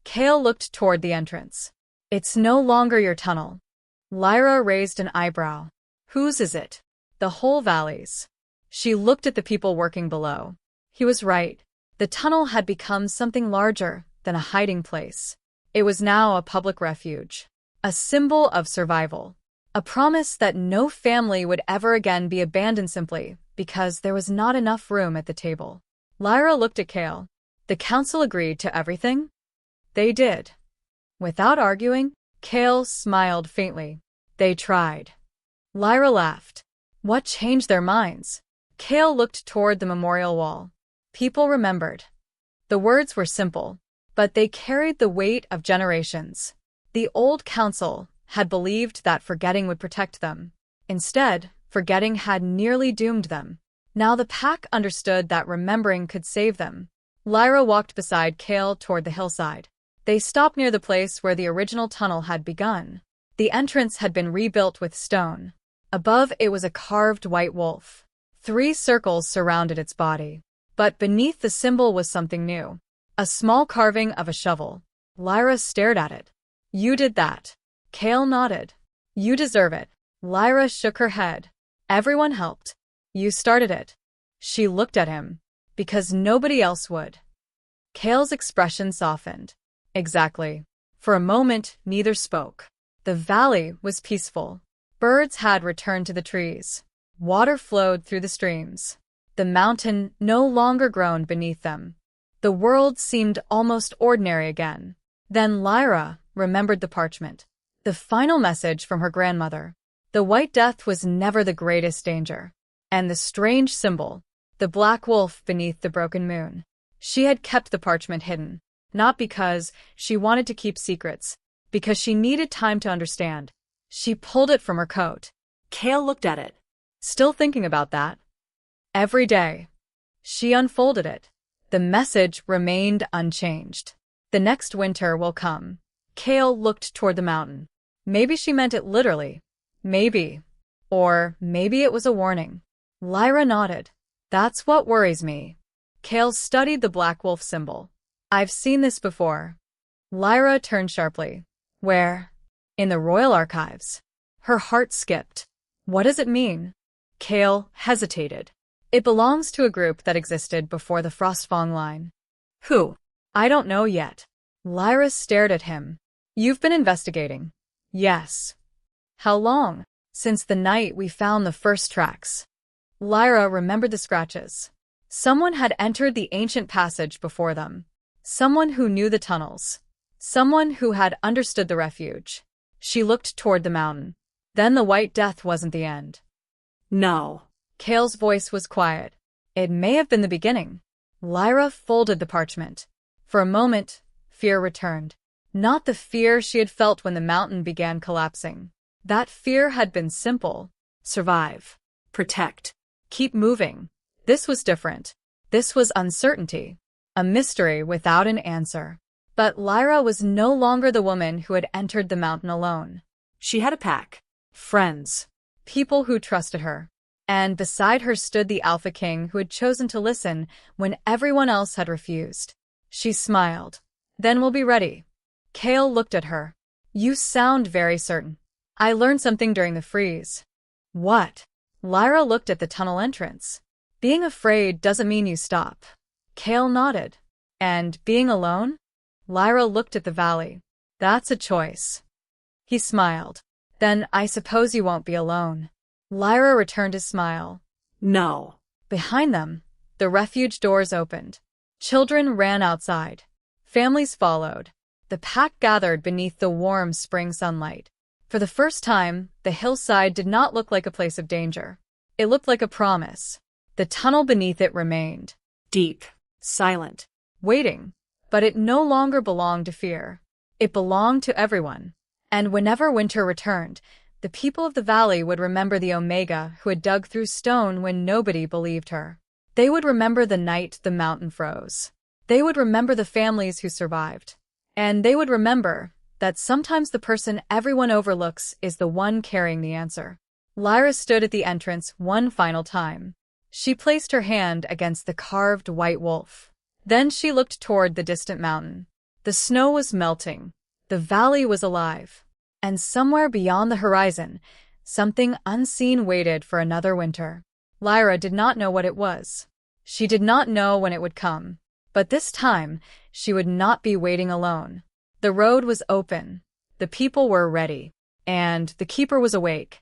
Kael looked toward the entrance. It's no longer your tunnel. Lyra raised an eyebrow. Whose is it? The whole valley's. She looked at the people working below. He was right. The tunnel had become something larger than a hiding place. It was now a public refuge. A symbol of survival. A promise that no family would ever again be abandoned simply because there was not enough room at the table. Lyra looked at Kael. The council agreed to everything? They did. Without arguing, Kael smiled faintly. They tried. Lyra laughed. What changed their minds? Kael looked toward the memorial wall. People remembered. The words were simple, but they carried the weight of generations. The old council had believed that forgetting would protect them. Instead, forgetting had nearly doomed them. Now the pack understood that remembering could save them. Lyra walked beside Kael toward the hillside. They stopped near the place where the original tunnel had begun. The entrance had been rebuilt with stone. Above it was a carved white wolf. 3 circles surrounded its body. But beneath the symbol was something new. A small carving of a shovel. Lyra stared at it. You did that. Kael nodded. You deserve it. Lyra shook her head. Everyone helped. You started it. She looked at him. Because nobody else would. Kael's expression softened. Exactly. For a moment, neither spoke. The valley was peaceful. Birds had returned to the trees. Water flowed through the streams. The mountain no longer groaned beneath them. The world seemed almost ordinary again. Then Lyra remembered the parchment. The final message from her grandmother. The White Death was never the greatest danger. And the strange symbol, the black wolf beneath the broken moon. She had kept the parchment hidden, not because she wanted to keep secrets, because she needed time to understand. She pulled it from her coat. Kael looked at it. Still thinking about that. Every day. She unfolded it. The message remained unchanged. The next winter will come. Kael looked toward the mountain. Maybe she meant it literally. Maybe. Or maybe it was a warning. Lyra nodded. That's what worries me. Kael studied the black wolf symbol. I've seen this before. Lyra turned sharply. Where? In the royal archives. Her heart skipped. What does it mean? Kael hesitated. It belongs to a group that existed before the Frostfang line. Who? I don't know yet. Lyra stared at him. You've been investigating. Yes. How long? Since the night we found the first tracks. Lyra remembered the scratches. Someone had entered the ancient passage before them. Someone who knew the tunnels. Someone who had understood the refuge. She looked toward the mountain. Then the White Death wasn't the end. No. Kael's voice was quiet. It may have been the beginning. Lyra folded the parchment. For a moment, fear returned. Not the fear she had felt when the mountain began collapsing. That fear had been simple. Survive. Protect. Keep moving. This was different. This was uncertainty. A mystery without an answer. But Lyra was no longer the woman who had entered the mountain alone. She had a pack. Friends. People who trusted her. And beside her stood the Alpha King who had chosen to listen when everyone else had refused. She smiled. Then we'll be ready. Kael looked at her. You sound very certain. I learned something during the freeze. What? Lyra looked at the tunnel entrance. Being afraid doesn't mean you stop. Kael nodded. And being alone? Lyra looked at the valley. That's a choice. He smiled. Then I suppose you won't be alone. Lyra returned his smile. No. Behind them, the refuge doors opened. Children ran outside. Families followed. The pack gathered beneath the warm spring sunlight. For the first time, the hillside did not look like a place of danger. It looked like a promise. The tunnel beneath it remained. Deep. Silent. Waiting. But it no longer belonged to fear. It belonged to everyone. And whenever winter returned, the people of the valley would remember the Omega who had dug through stone when nobody believed her. They would remember the night the mountain froze. They would remember the families who survived. And they would remember that sometimes the person everyone overlooks is the one carrying the answer. Lyra stood at the entrance one final time. She placed her hand against the carved white wolf. Then she looked toward the distant mountain. The snow was melting. The valley was alive. And somewhere beyond the horizon, something unseen waited for another winter. Lyra did not know what it was. She did not know when it would come. But this time, she would not be waiting alone. The road was open. The people were ready. And the keeper was awake.